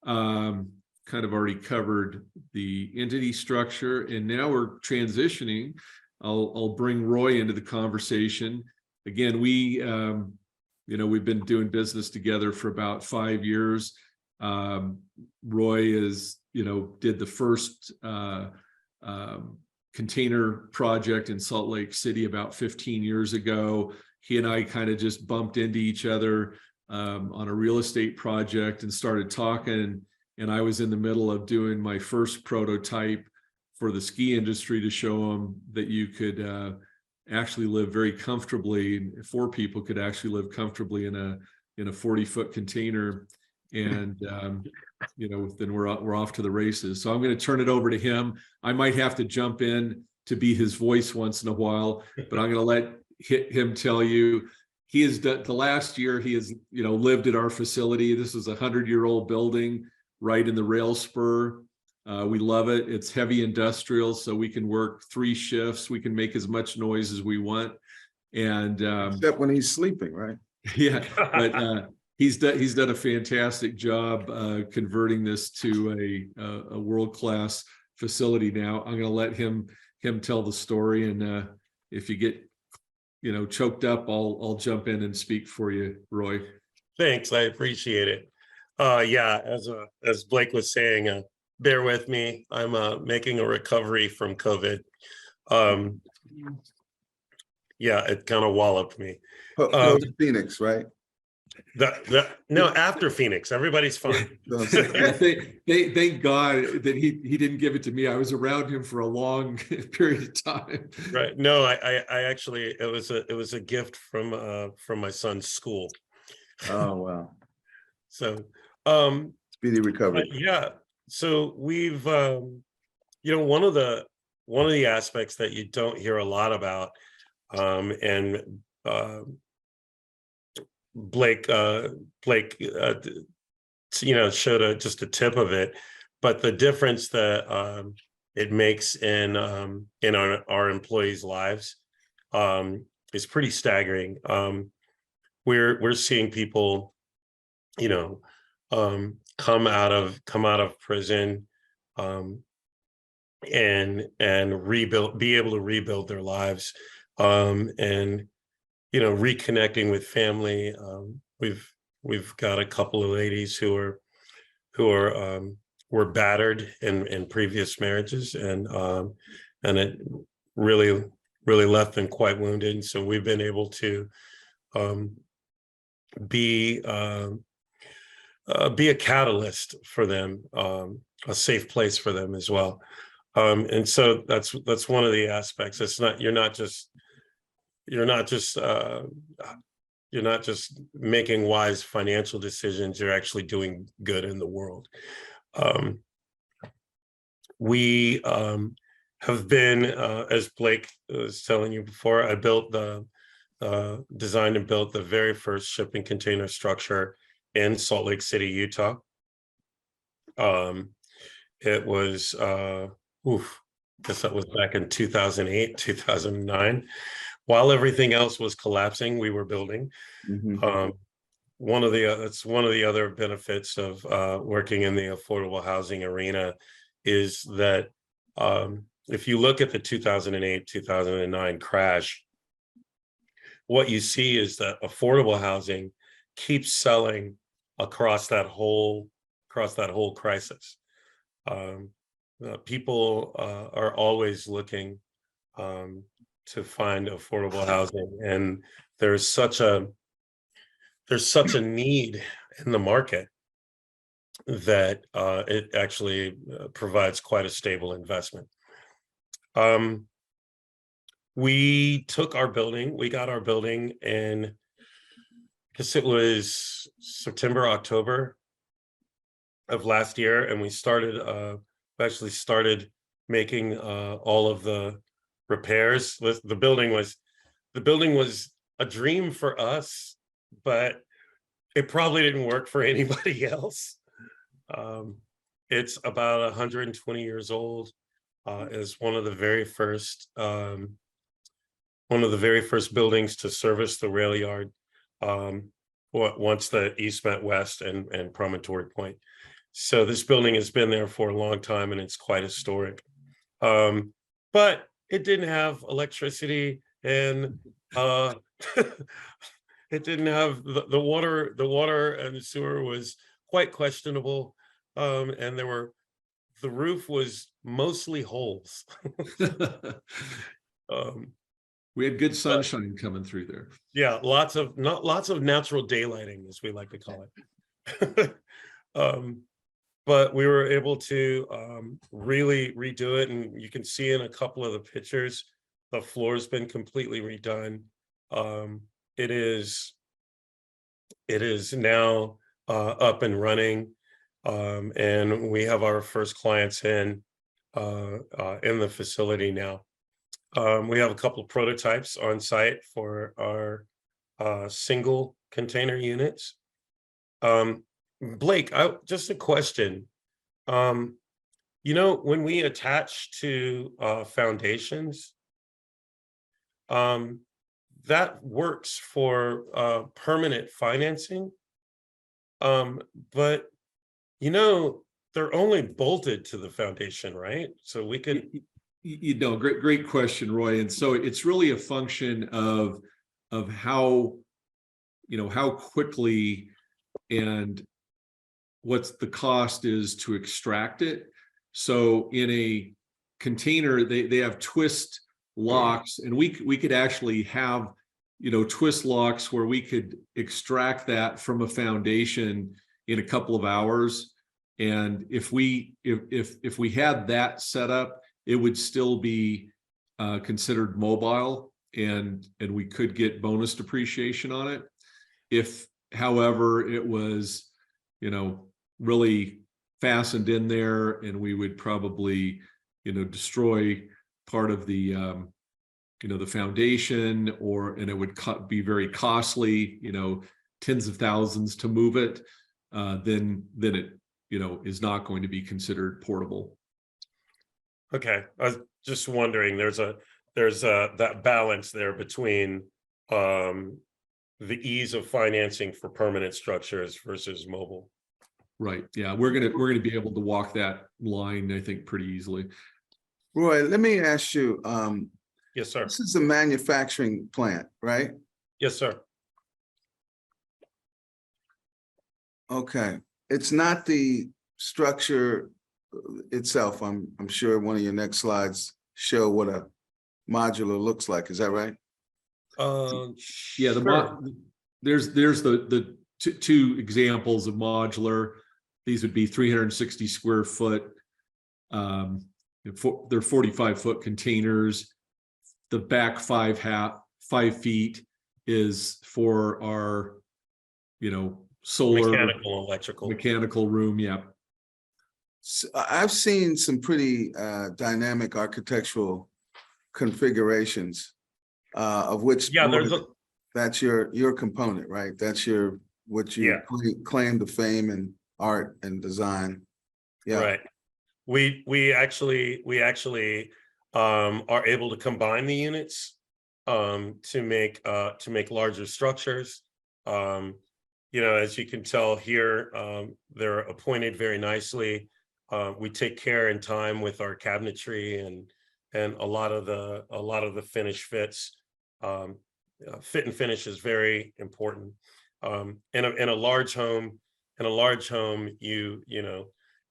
Kind of already covered the entity structure, and now we're transitioning. I'll bring Roy into the conversation. Again, we've been doing business together for about 5 years. Roy did the first container project in Salt Lake City about 15 years ago. He and I kind of just bumped into each other on a real estate project and started talking. And I was in the middle of doing my first prototype for the ski industry to show them that you could actually live very comfortably. 4 people could actually live comfortably in a 40-foot container. And then we're off to the races. So I'm going to turn it over to him. I might have to jump in to be his voice once in a while, but I'm going to let him tell you. He has done the last year. He has lived at our facility. This is a 100-year-old building right in the rail spur. We love it. It's heavy industrial, so we can work 3 shifts. We can make as much noise as we want, and except when he's sleeping, right? Yeah, but he's done a fantastic job converting this to a world-class facility. Now I'm going to let him tell the story, and if you get choked up, I'll jump in and speak for you, Roy. Thanks, I appreciate it. Yeah, as Blake was saying, bear with me. I'm making a recovery from COVID. Yeah, it kind of walloped me. Phoenix, right? No, after Phoenix, everybody's fine. Thank God that he didn't give it to me. I was around him for a long period of time. Right. No, I actually, it was a gift from my son's school. Oh wow. So speedy recovery. Yeah. So we've one of the aspects that you don't hear a lot about, and Blake showed just a tip of it, but the difference that it makes in our employees' lives is pretty staggering. We're seeing people, come out of prison and be able to rebuild their lives, and reconnecting with family. We've got a couple of ladies who were battered in previous marriages, and it really left them quite wounded. And so we've been able to be a catalyst for them, a safe place for them as well. And so that's one of the aspects. It's not, you're not just making wise financial decisions, you're actually doing good in the world. We have been, as Blake was telling you before, I designed and built the very first shipping container structure in Salt Lake City, Utah. It was, I guess that was back in 2008, 2009. While everything else was collapsing, we were building. Mm-hmm. That's one of the other benefits of working in the affordable housing arena is that if you look at the 2008, 2009 crash, what you see is that affordable housing keeps selling across that whole crisis. People are always looking to find affordable housing, and there's such a need in the market that it actually provides quite a stable investment. We got our building in, I guess it was September, October of last year, and we actually started making all of the repairs. The building was a dream for us, but it probably didn't work for anybody else. It's about 120 years old. Is one of the very first buildings to service the rail yard once the east met west and Promontory Point. So this building has been there for a long time and it's quite historic. But it didn't have electricity and it didn't have the water and the sewer was quite questionable. And the roof was mostly holes. We had good sunshine coming through there. Yeah, lots of natural daylighting, as we like to call it. But we were able to really redo it, and you can see in a couple of the pictures, the floor's been completely redone. It is now up and running, and we have our first clients in the facility now. We have a couple of prototypes on site for our single container units. Blake, just a question. When we attach to foundations, that works for permanent financing. But they're only bolted to the foundation, right? So we could. Great question, Roy. And so it's really a function of how quickly and what's the cost is to extract it. So in a container, they have twist locks, and we could actually have twist locks where we could extract that from a foundation in a couple of hours. And if we had that set up, it would still be considered mobile, and we could get bonus depreciation on it. If, however, it was, really fastened in there, and we would probably, destroy part of the, the foundation, and it would be very costly, tens of thousands to move it, then it, is not going to be considered portable. Okay, I was just wondering, there's that balance there between the ease of financing for permanent structures versus mobile. Right. Yeah, we're gonna be able to walk that line, I think, pretty easily. Roy, let me ask you. Yes, sir. This is a manufacturing plant, right? Yes, sir. Okay, it's not the structure itself. I'm sure one of your next slides show what a modular looks like. Is that right? Yeah, Sure. there's the two examples of modular. These would be 360 square foot. They're 45-foot containers. The back 5 feet is for our, solar mechanical room. Yeah. So I've seen some pretty dynamic architectural configurations, of which that's your component, right? That's what you claim to fame in art and design. Yeah. Right. We actually are able to combine the units to make larger structures. As you can tell here, they're appointed very nicely. We take care and time with our cabinetry and a lot of the finish fits. Fit and finish is very important. In a large home, you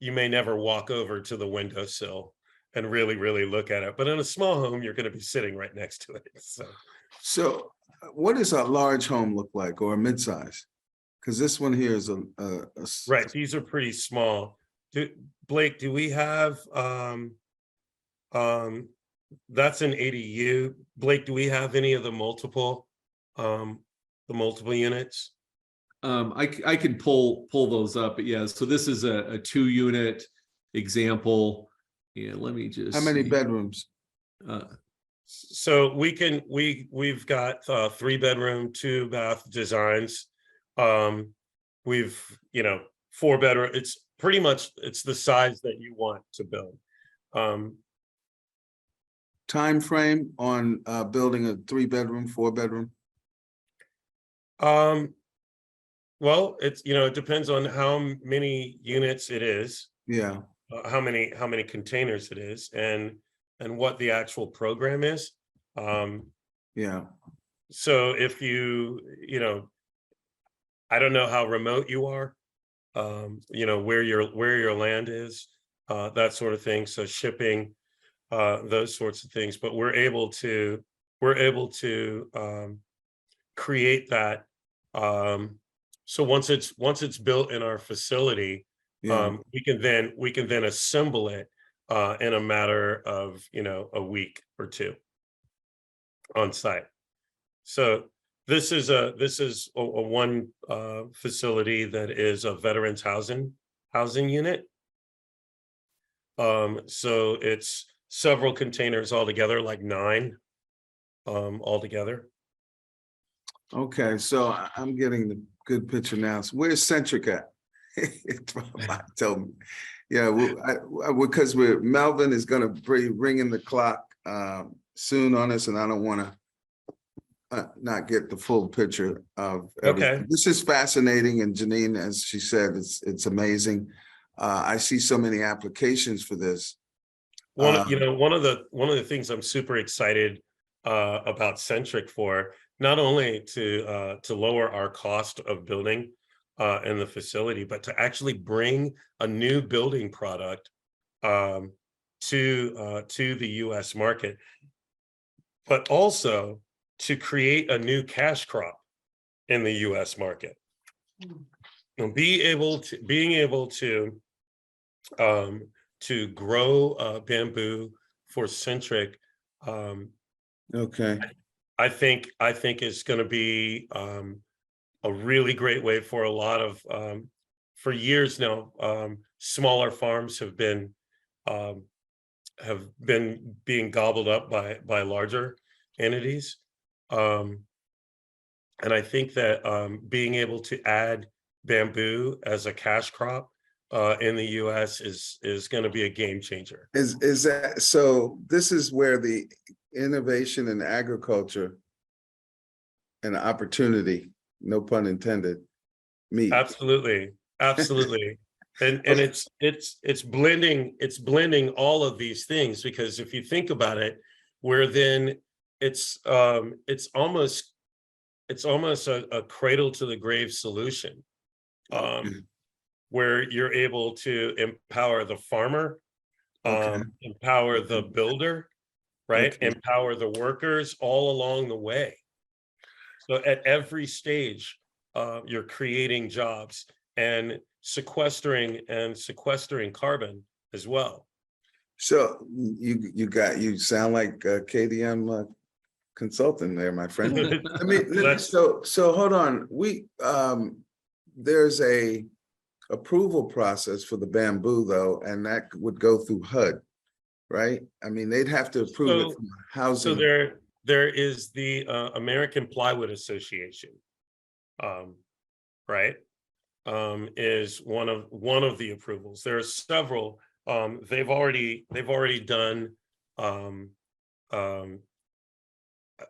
may never walk over to the windowsill and really look at it. But in a small home, you're going to be sitting right next to it. So what does a large home look like, or a mid-size? Because this one here is a right. These are pretty small. Blake, do we have that's an ADU. Blake, do we have any of the multiple units? I can pull those up, but yeah, so this is a 2-unit example. Yeah, let me just How many bedrooms? So we've got 3-bedroom, 2-bath designs. We've 4-bedroom. It's pretty much the size that you want to build. Time frame on building a 3-bedroom, 4-bedroom? Um, well, it's, it depends on how many units it is, Yeah, how many containers it is, and what the actual program is. yeah, So if I don't know how remote you are, where your land is, that sort of thing. So shipping, those sorts of things. But we're able to create that. So once it's built in our facility, yeah. we can then assemble it in a matter of a week or two on site. So this is a one facility that is a veterans housing unit. So it's several containers altogether, like 9 altogether. Okay, so I'm getting the good picture now. So where's Centric at? Tell me. Yeah, because Melvin is going to be ringing the clock soon on us, and I don't want to not get the full picture of everything. Okay. This is fascinating, and Janine, as she said, it's amazing. I see so many applications for this. One of the things I'm super excited about Centric for, not only to lower our cost of building in the facility, but to actually bring a new building product to the U.S. market, but also to create a new cash crop in the U.S. market. And being able to grow bamboo for Centric, Okay. I think is going to be a really great way for a lot of for years now. Smaller farms um, have been being gobbled up by larger entities, and I think that being able to add bamboo as a cash crop in the U.S. is going to be a game changer. Is that so? This is where the innovation in agriculture and opportunity, no pun intended, meet. Absolutely, absolutely. And it's blending all of these things, because if you think about it, where then it's almost a cradle to the grave solution, where you're able to empower the farmer, Okay. empower the builder, right? Okay. Empower the workers all along the way. So at every stage, you're creating jobs and sequestering carbon as well. So you sound like KDM consultant there, my friend. I mean, so hold on. There's a approval process for the bamboo though, and that would go through HUD, right? I mean, they'd have to approve it from housing. So there is the American Plywood Association, right? Is one of the approvals. There are several. They've already done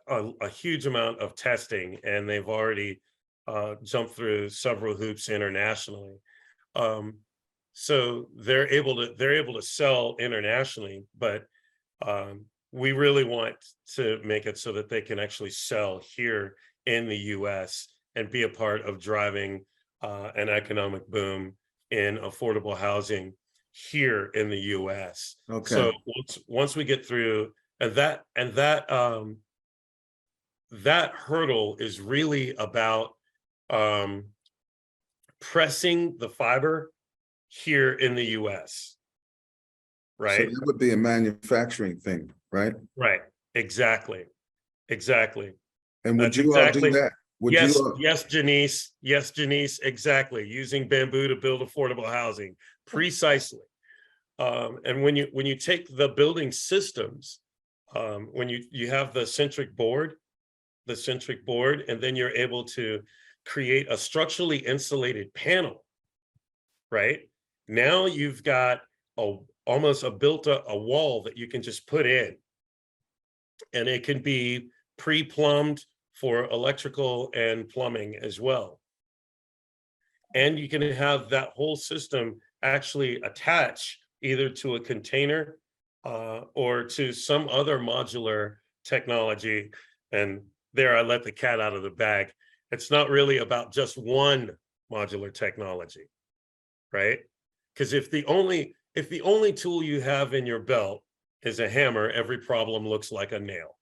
a huge amount of testing, and they've already jumped through several hoops internationally. So they're able to sell internationally, but we really want to make it so that they can actually sell here in the U.S. and be a part of driving an economic boom in affordable housing here in the U.S. Okay. So once we get through, and that hurdle is really about pressing the fiber here in the U.S. So Right? that would be a manufacturing thing, right? Right. Exactly. And would That's you all do exactly. that? Would Yes, you all? yes, Janice. Yes, Janice. Exactly. Using bamboo to build affordable housing. Precisely. And when you take the building systems, when you have the centric board, and then you're able to create a structurally insulated panel, right? Now you've got almost a wall that you can just put in, and it can be pre-plumbed for electrical and plumbing as well. And you can have that whole system actually attach either to a container or to some other modular technology. And there I let the cat out of the bag. It's not really about just one modular technology, right? Because if the only tool you have in your belt is a hammer, every problem looks like a nail,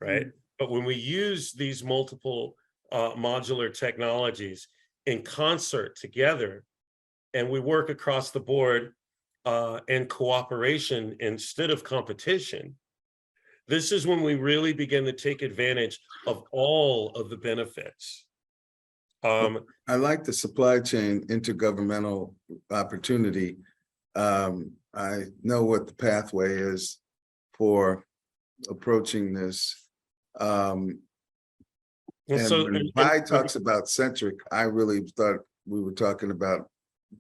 right? But when we use these multiple modular technologies in concert together, and we work across the board in cooperation instead of competition, this is when we really begin to take advantage of all of the benefits. I like the supply chain intergovernmental opportunity. I know what the pathway is for approaching this. And when Pi talks about centric, I really thought we were talking about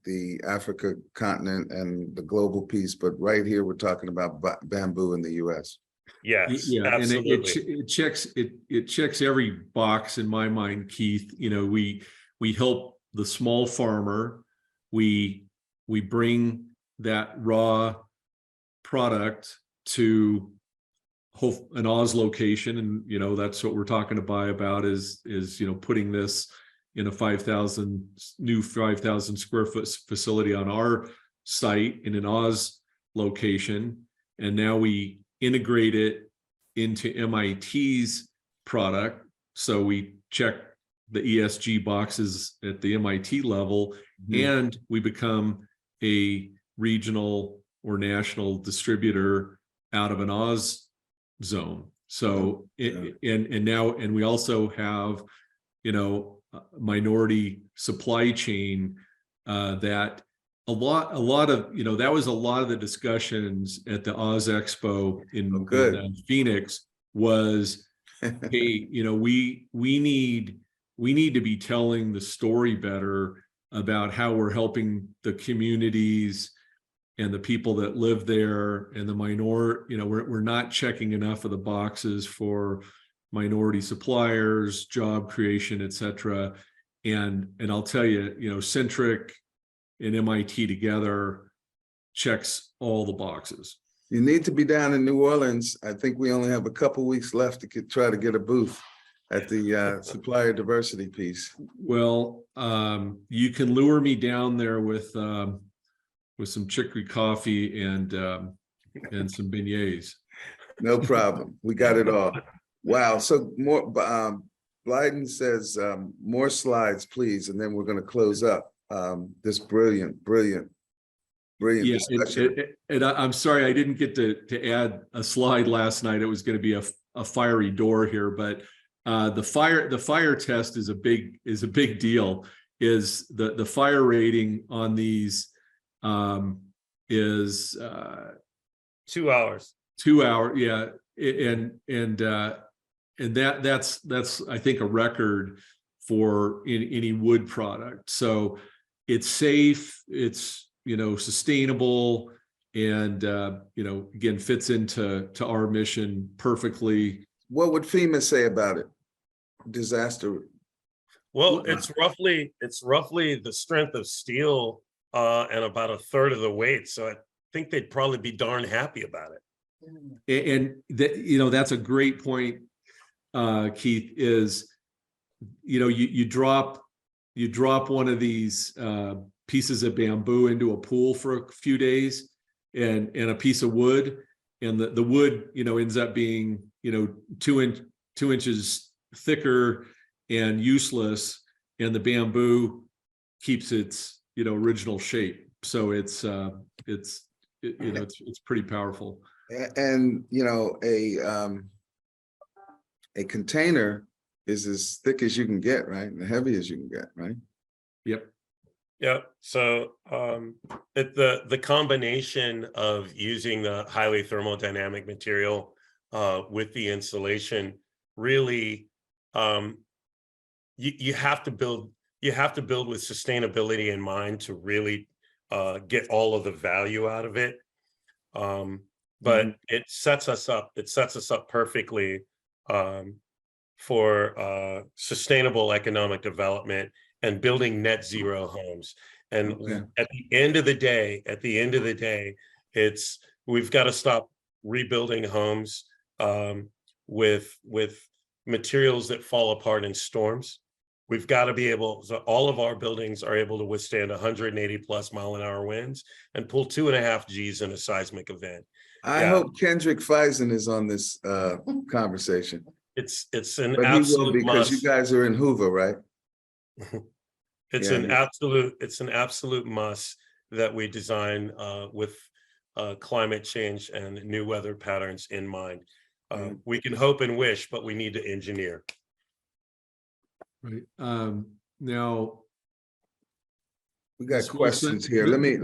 the Africa continent and the global piece, but right here we're talking about bamboo in the US. Yes, yeah, absolutely. And it checks every box in my mind, Keith. You know, we help the small farmer. We bring that raw product to an Oz location, and you know that's what we're talking about is you know putting this in a 5,000 square foot facility on our site in an Oz location, and now we integrate it into MIT's product. So we check the ESG boxes at the MIT level, and we become a regional or national distributor out of an Oz zone. So and we also have, you know, minority supply chain that a lot of, you know, that was a lot of the discussions at the Oz Expo in Phoenix was, hey, you know, we need to be telling the story better about how we're helping the communities and the people that live there and the minority, you know, we're not checking enough of the boxes for minority suppliers, job creation, et cetera. And I'll tell you, you know, Centric and MIT together checks all the boxes. You need to be down in New Orleans. I think we only have a couple weeks left to try to get a booth at the supplier diversity piece. Well, you can lure me down there with some chicory coffee and some beignets. No problem. We got it all. Wow. So more, Blyden says more slides, please, and then we're going to close up this brilliant discussion. And I'm sorry I didn't get to add a slide last night. It was going to be a fiery door here, but the fire test is a big deal. Is the fire rating on these is 2 hours. 2 hours, yeah, and that's I think a record for any wood product. So it's safe, it's, you know, sustainable, and you know, again, fits into our mission perfectly. What would FEMA say about it? Disaster. Well, it's roughly the strength of steel and about a third of the weight. So I think they'd probably be darn happy about it. And that, you know, that's a great point, Keith, is, you know, you drop one of these pieces of bamboo into a pool for a few days and a piece of wood, and the wood, you know, ends up being, you know, 2 inches thicker and useless, and the bamboo keeps its, you know, original shape. So it's pretty powerful. And you know, a container is as thick as you can get, right? And heavy as you can get, right? Yep. Yeah. So the combination of using the highly thermodynamic material with the insulation really, you have to build with sustainability in mind to really get all of the value out of it. But it sets us up perfectly sustainable economic development and building net zero homes. And Okay. at the end of the day, we've got to stop rebuilding homes with materials that fall apart in storms. We've got to be able, so all of our buildings are able to withstand 180 plus mile-an-hour winds and pull 2.5 Gs in a seismic event. I hope Kendrick Feisen is on this conversation. It's an But absolute he will, because must. you guys are in Hoover, right? It's Yeah, an absolute must that we design with climate change and new weather patterns in mind. We can hope and wish, but we need to engineer. Right. Now we got questions here. Let me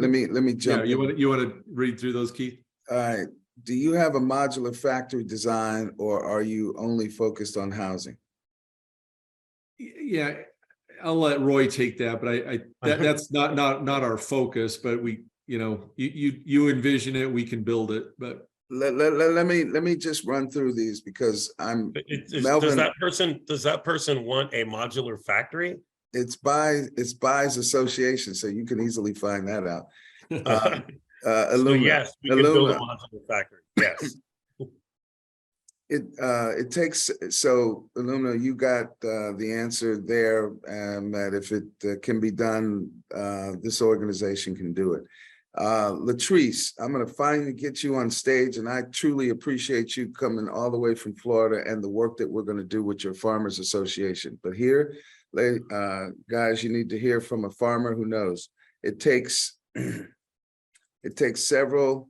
jump. Yeah, you want to read through those, Keith? All right. Do you have a modular factory design, or are you only focused on housing? Yeah, I'll let Roy take that, but that's not our focus. But we, you envision it, we can build it. But let me just run through these, because does that person want a modular factory? It's by association, so you can easily find that out. So yes, we can build a modular factory. Yes. It takes, so Illumina, you got the answer there, and that if it can be done, this organization can do it. Latrice, I'm going to finally get you on stage, and I truly appreciate you coming all the way from Florida and the work that we're going to do with your Farmers Association. But here, guys, you need to hear from a farmer who knows. It takes several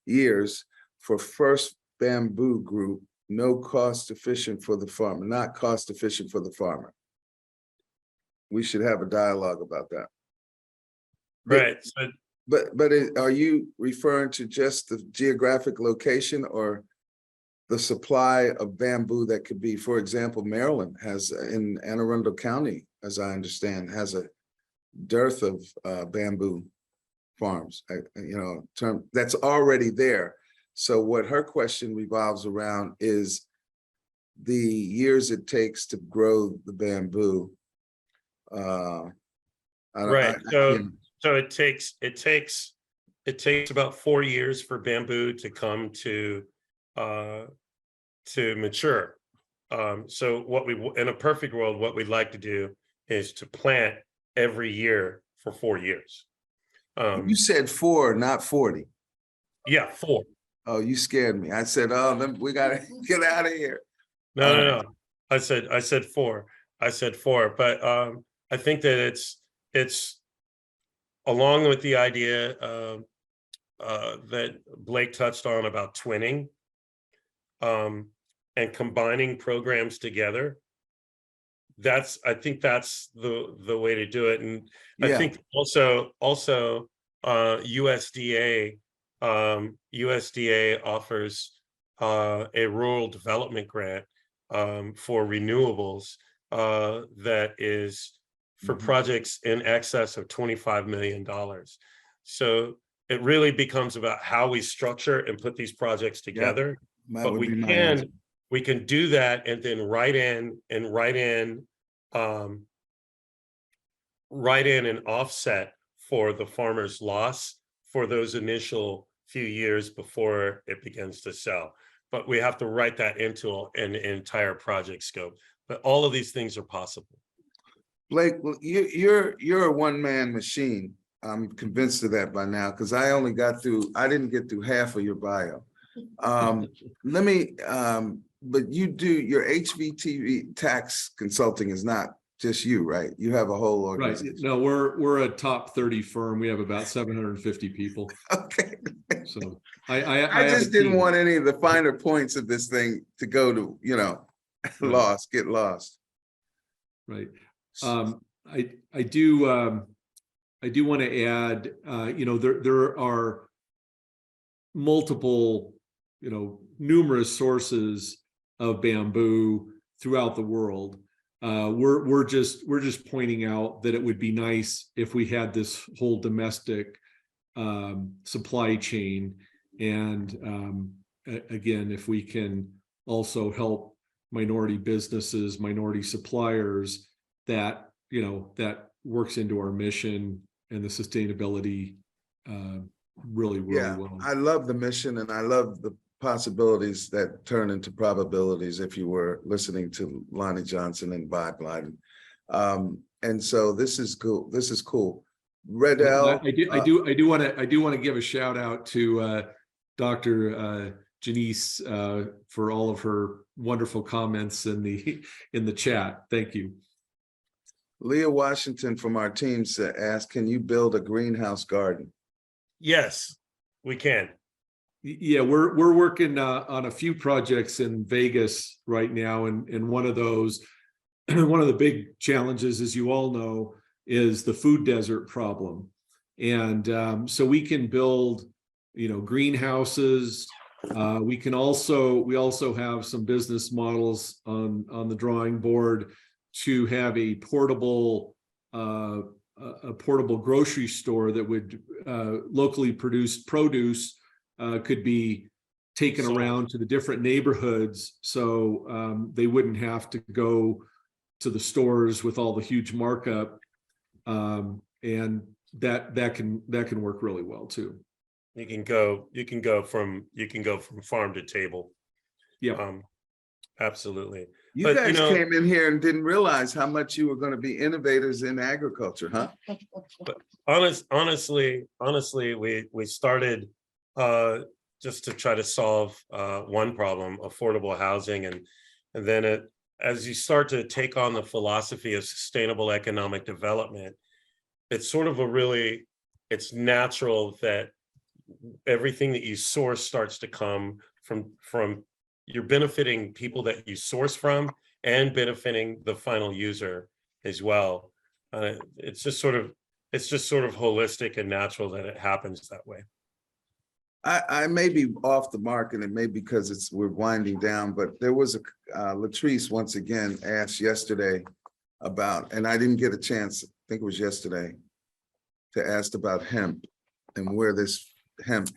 years for First Bamboo Group, not cost efficient for the farmer. We should have a dialogue about that. Right. But are you referring to just the geographic location, or the supply of bamboo that could be, for example, Maryland has, in Anne Arundel County, as I understand, has a dearth of bamboo farms, that's already there. So what her question revolves around is the years it takes to grow the bamboo. Right. So it takes about 4 years for bamboo to come to mature. So what in a perfect world, what we'd like to do is to plant every year for 4 years. You said 4, not 40. Yeah, 4. Oh, you scared me. I said, oh, we gotta get out of here. No. I said 4. But I think that it's along with the idea that Blake touched on about twinning and combining programs together. I think that's the way to do it. And I think also USDA offers a rural development grant for renewables that is for projects in excess of $25 million. So it really becomes about how we structure and put these projects together. But we can do that and then write in an offset for the farmer's loss for those initial few years before it begins to sell. But we have to write that into an entire project scope. But all of these things are possible. Blake, well, you're a one-man machine. I'm convinced of that by now, because I didn't get through half of your bio. But you do your HVTV tax consulting is not just you, right? You have a whole organization. Right. No, we're a top 30 firm. We have about 750 people. Okay. So I just didn't want any of the finer points of this thing to go to, get lost. Right. I do want to add, there are multiple, numerous sources of bamboo throughout the world. We're just pointing out that it would be nice if we had this whole domestic supply chain, and again, if we can also help minority businesses, minority suppliers that, that works into our mission and the sustainability really well. I love the mission and I love the possibilities that turn into probabilities if you were listening to Lonnie Johnson and Bob Blyden. And so this is cool. This is cool. Redell. I do want to give a shout out to Dr. Janice for all of her wonderful comments in the chat. Thank you. Leah Washington from our team asked, can you build a greenhouse garden? Yes, we can. Yeah, we're working on a few projects in Vegas right now, and one of those, one of the big challenges, as you all know, is the food desert problem. And so we can build, greenhouses. We also have some business models on the drawing board to have a portable grocery store that would locally produce produce could be taken around to the different neighborhoods, so they wouldn't have to go to the stores with all the huge markup, and that can work really well too. You can go from farm to table. Yeah, absolutely. You guys came in here and didn't realize how much you were going to be innovators in agriculture, huh? But honestly, we started just to try to solve one problem, affordable housing, and then as you start to take on the philosophy of sustainable economic development, it's sort of it's natural that everything that you source starts to come from you're benefiting people that you source from and benefiting the final user as well. It's just sort of holistic and natural that it happens that way. I may be off the mark, and it may be because we're winding down, but there was Latrice once again asked yesterday about, and I didn't get a chance, I think it was yesterday, to ask about hemp and where this hemp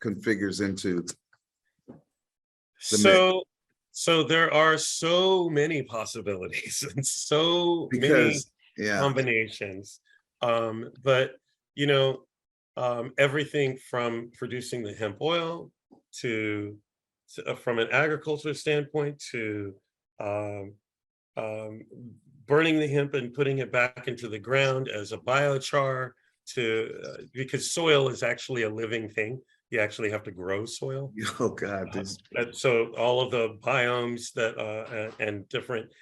configures into. So there are so many possibilities and so many combinations, but everything from producing the hemp oil to from an agriculture standpoint to burning the hemp and putting it back into the ground as a biochar, to because soil is actually a living thing. You actually have to grow soil. Oh God! So all of the biomes that and different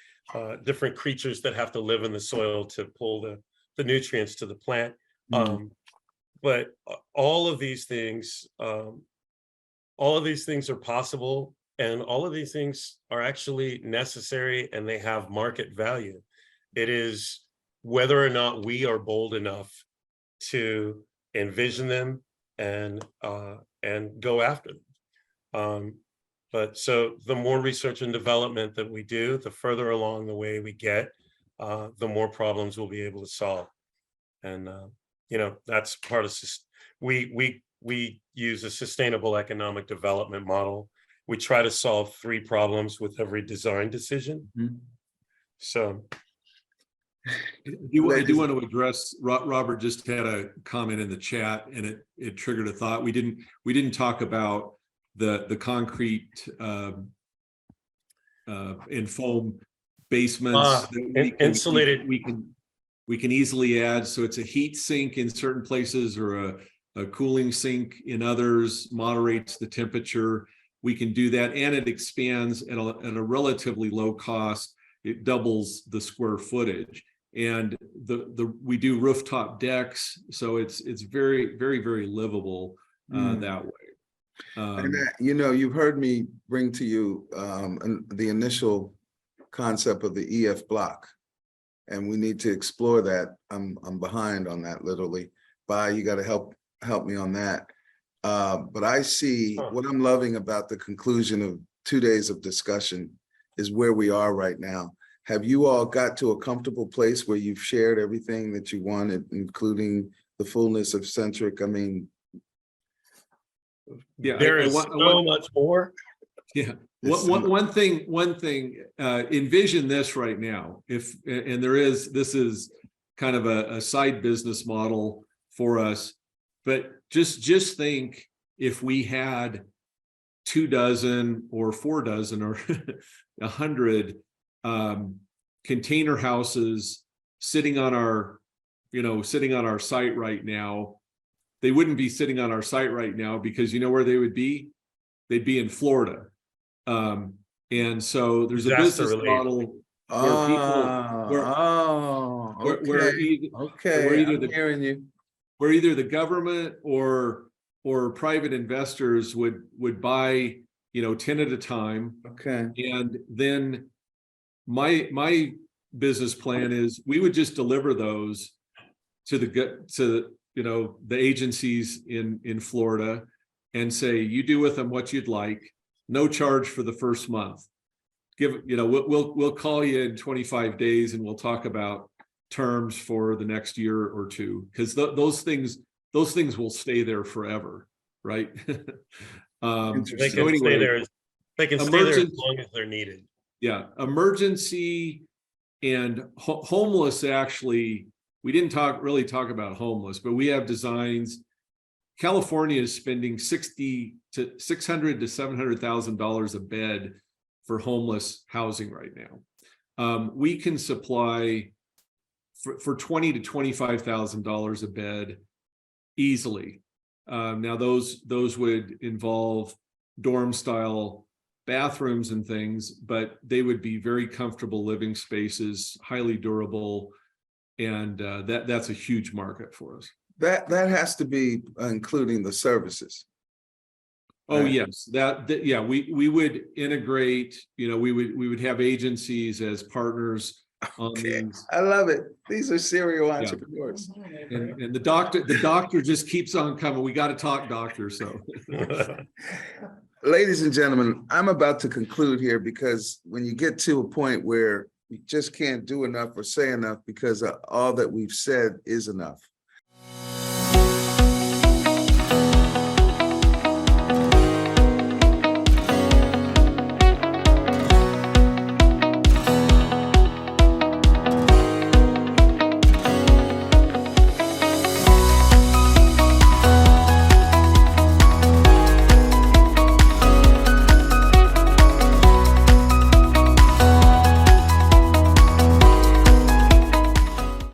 creatures that have to live in the soil to pull the nutrients to the plant. But all of these things are possible, and all of these things are actually necessary, and they have market value. It is whether or not we are bold enough to envision them and go after them. But so the more research and development that we do, the further along the way we get, the more problems we'll be able to solve. And that's part of we use a sustainable economic development model. We try to solve 3 problems with every design decision. So I do want to address, Robert just had a comment in the chat, and it triggered a thought. We didn't talk about the concrete and foam basements that insulated. We can easily add, so it's a heat sink in certain places or a cooling sink in others, moderates the temperature. We can do that, and it expands at a relatively low cost. It doubles the square footage, and we do rooftop decks, so it's very, very, very livable that way. And you've heard me bring to you the initial concept of the EF block. And we need to explore that. I'm behind on that, literally. You got to help me on that. But I see what I'm loving about the conclusion of 2 days of discussion is where we are right now. Have you all got to a comfortable place where you've shared everything that you wanted, including the fullness of Centric? I mean, there is so much more. Yeah, One thing, envision this right now. And this is kind of a side business model for us, but just think if we had 24 or 4 or 100 container houses sitting on our site right now. They wouldn't be sitting on our site right now because you know where they would be? They'd be in Florida. And so there's a business model where either the government or private investors would buy 10 at a time. Okay. And then my business plan is we would just deliver those to the agencies in Florida and say, you do with them what you'd like, no charge for the first month. We'll call you in 25 days and we'll talk about terms for the next year or two, because those things will stay there forever, right? They can stay there. They can stay there as long as they're needed. Yeah, emergency and homeless. Actually, we didn't really talk about homeless, but we have designs. California is spending $600,000 to $700,000 a bed for homeless housing right now. We can supply for $20,000 to $25,000 a bed easily. Now those would involve dorm style bathrooms and things, but they would be very comfortable living spaces, highly durable, and that's a huge market for us. That has to be including the services. Oh, yes, yeah, we would integrate, we would have agencies as partners on these. I love it. These are serial entrepreneurs. And the doctor just keeps on coming. We got to talk doctor. So ladies and gentlemen, I'm about to conclude here, because when you get to a point where you just can't do enough or say enough, because all that we've said is enough.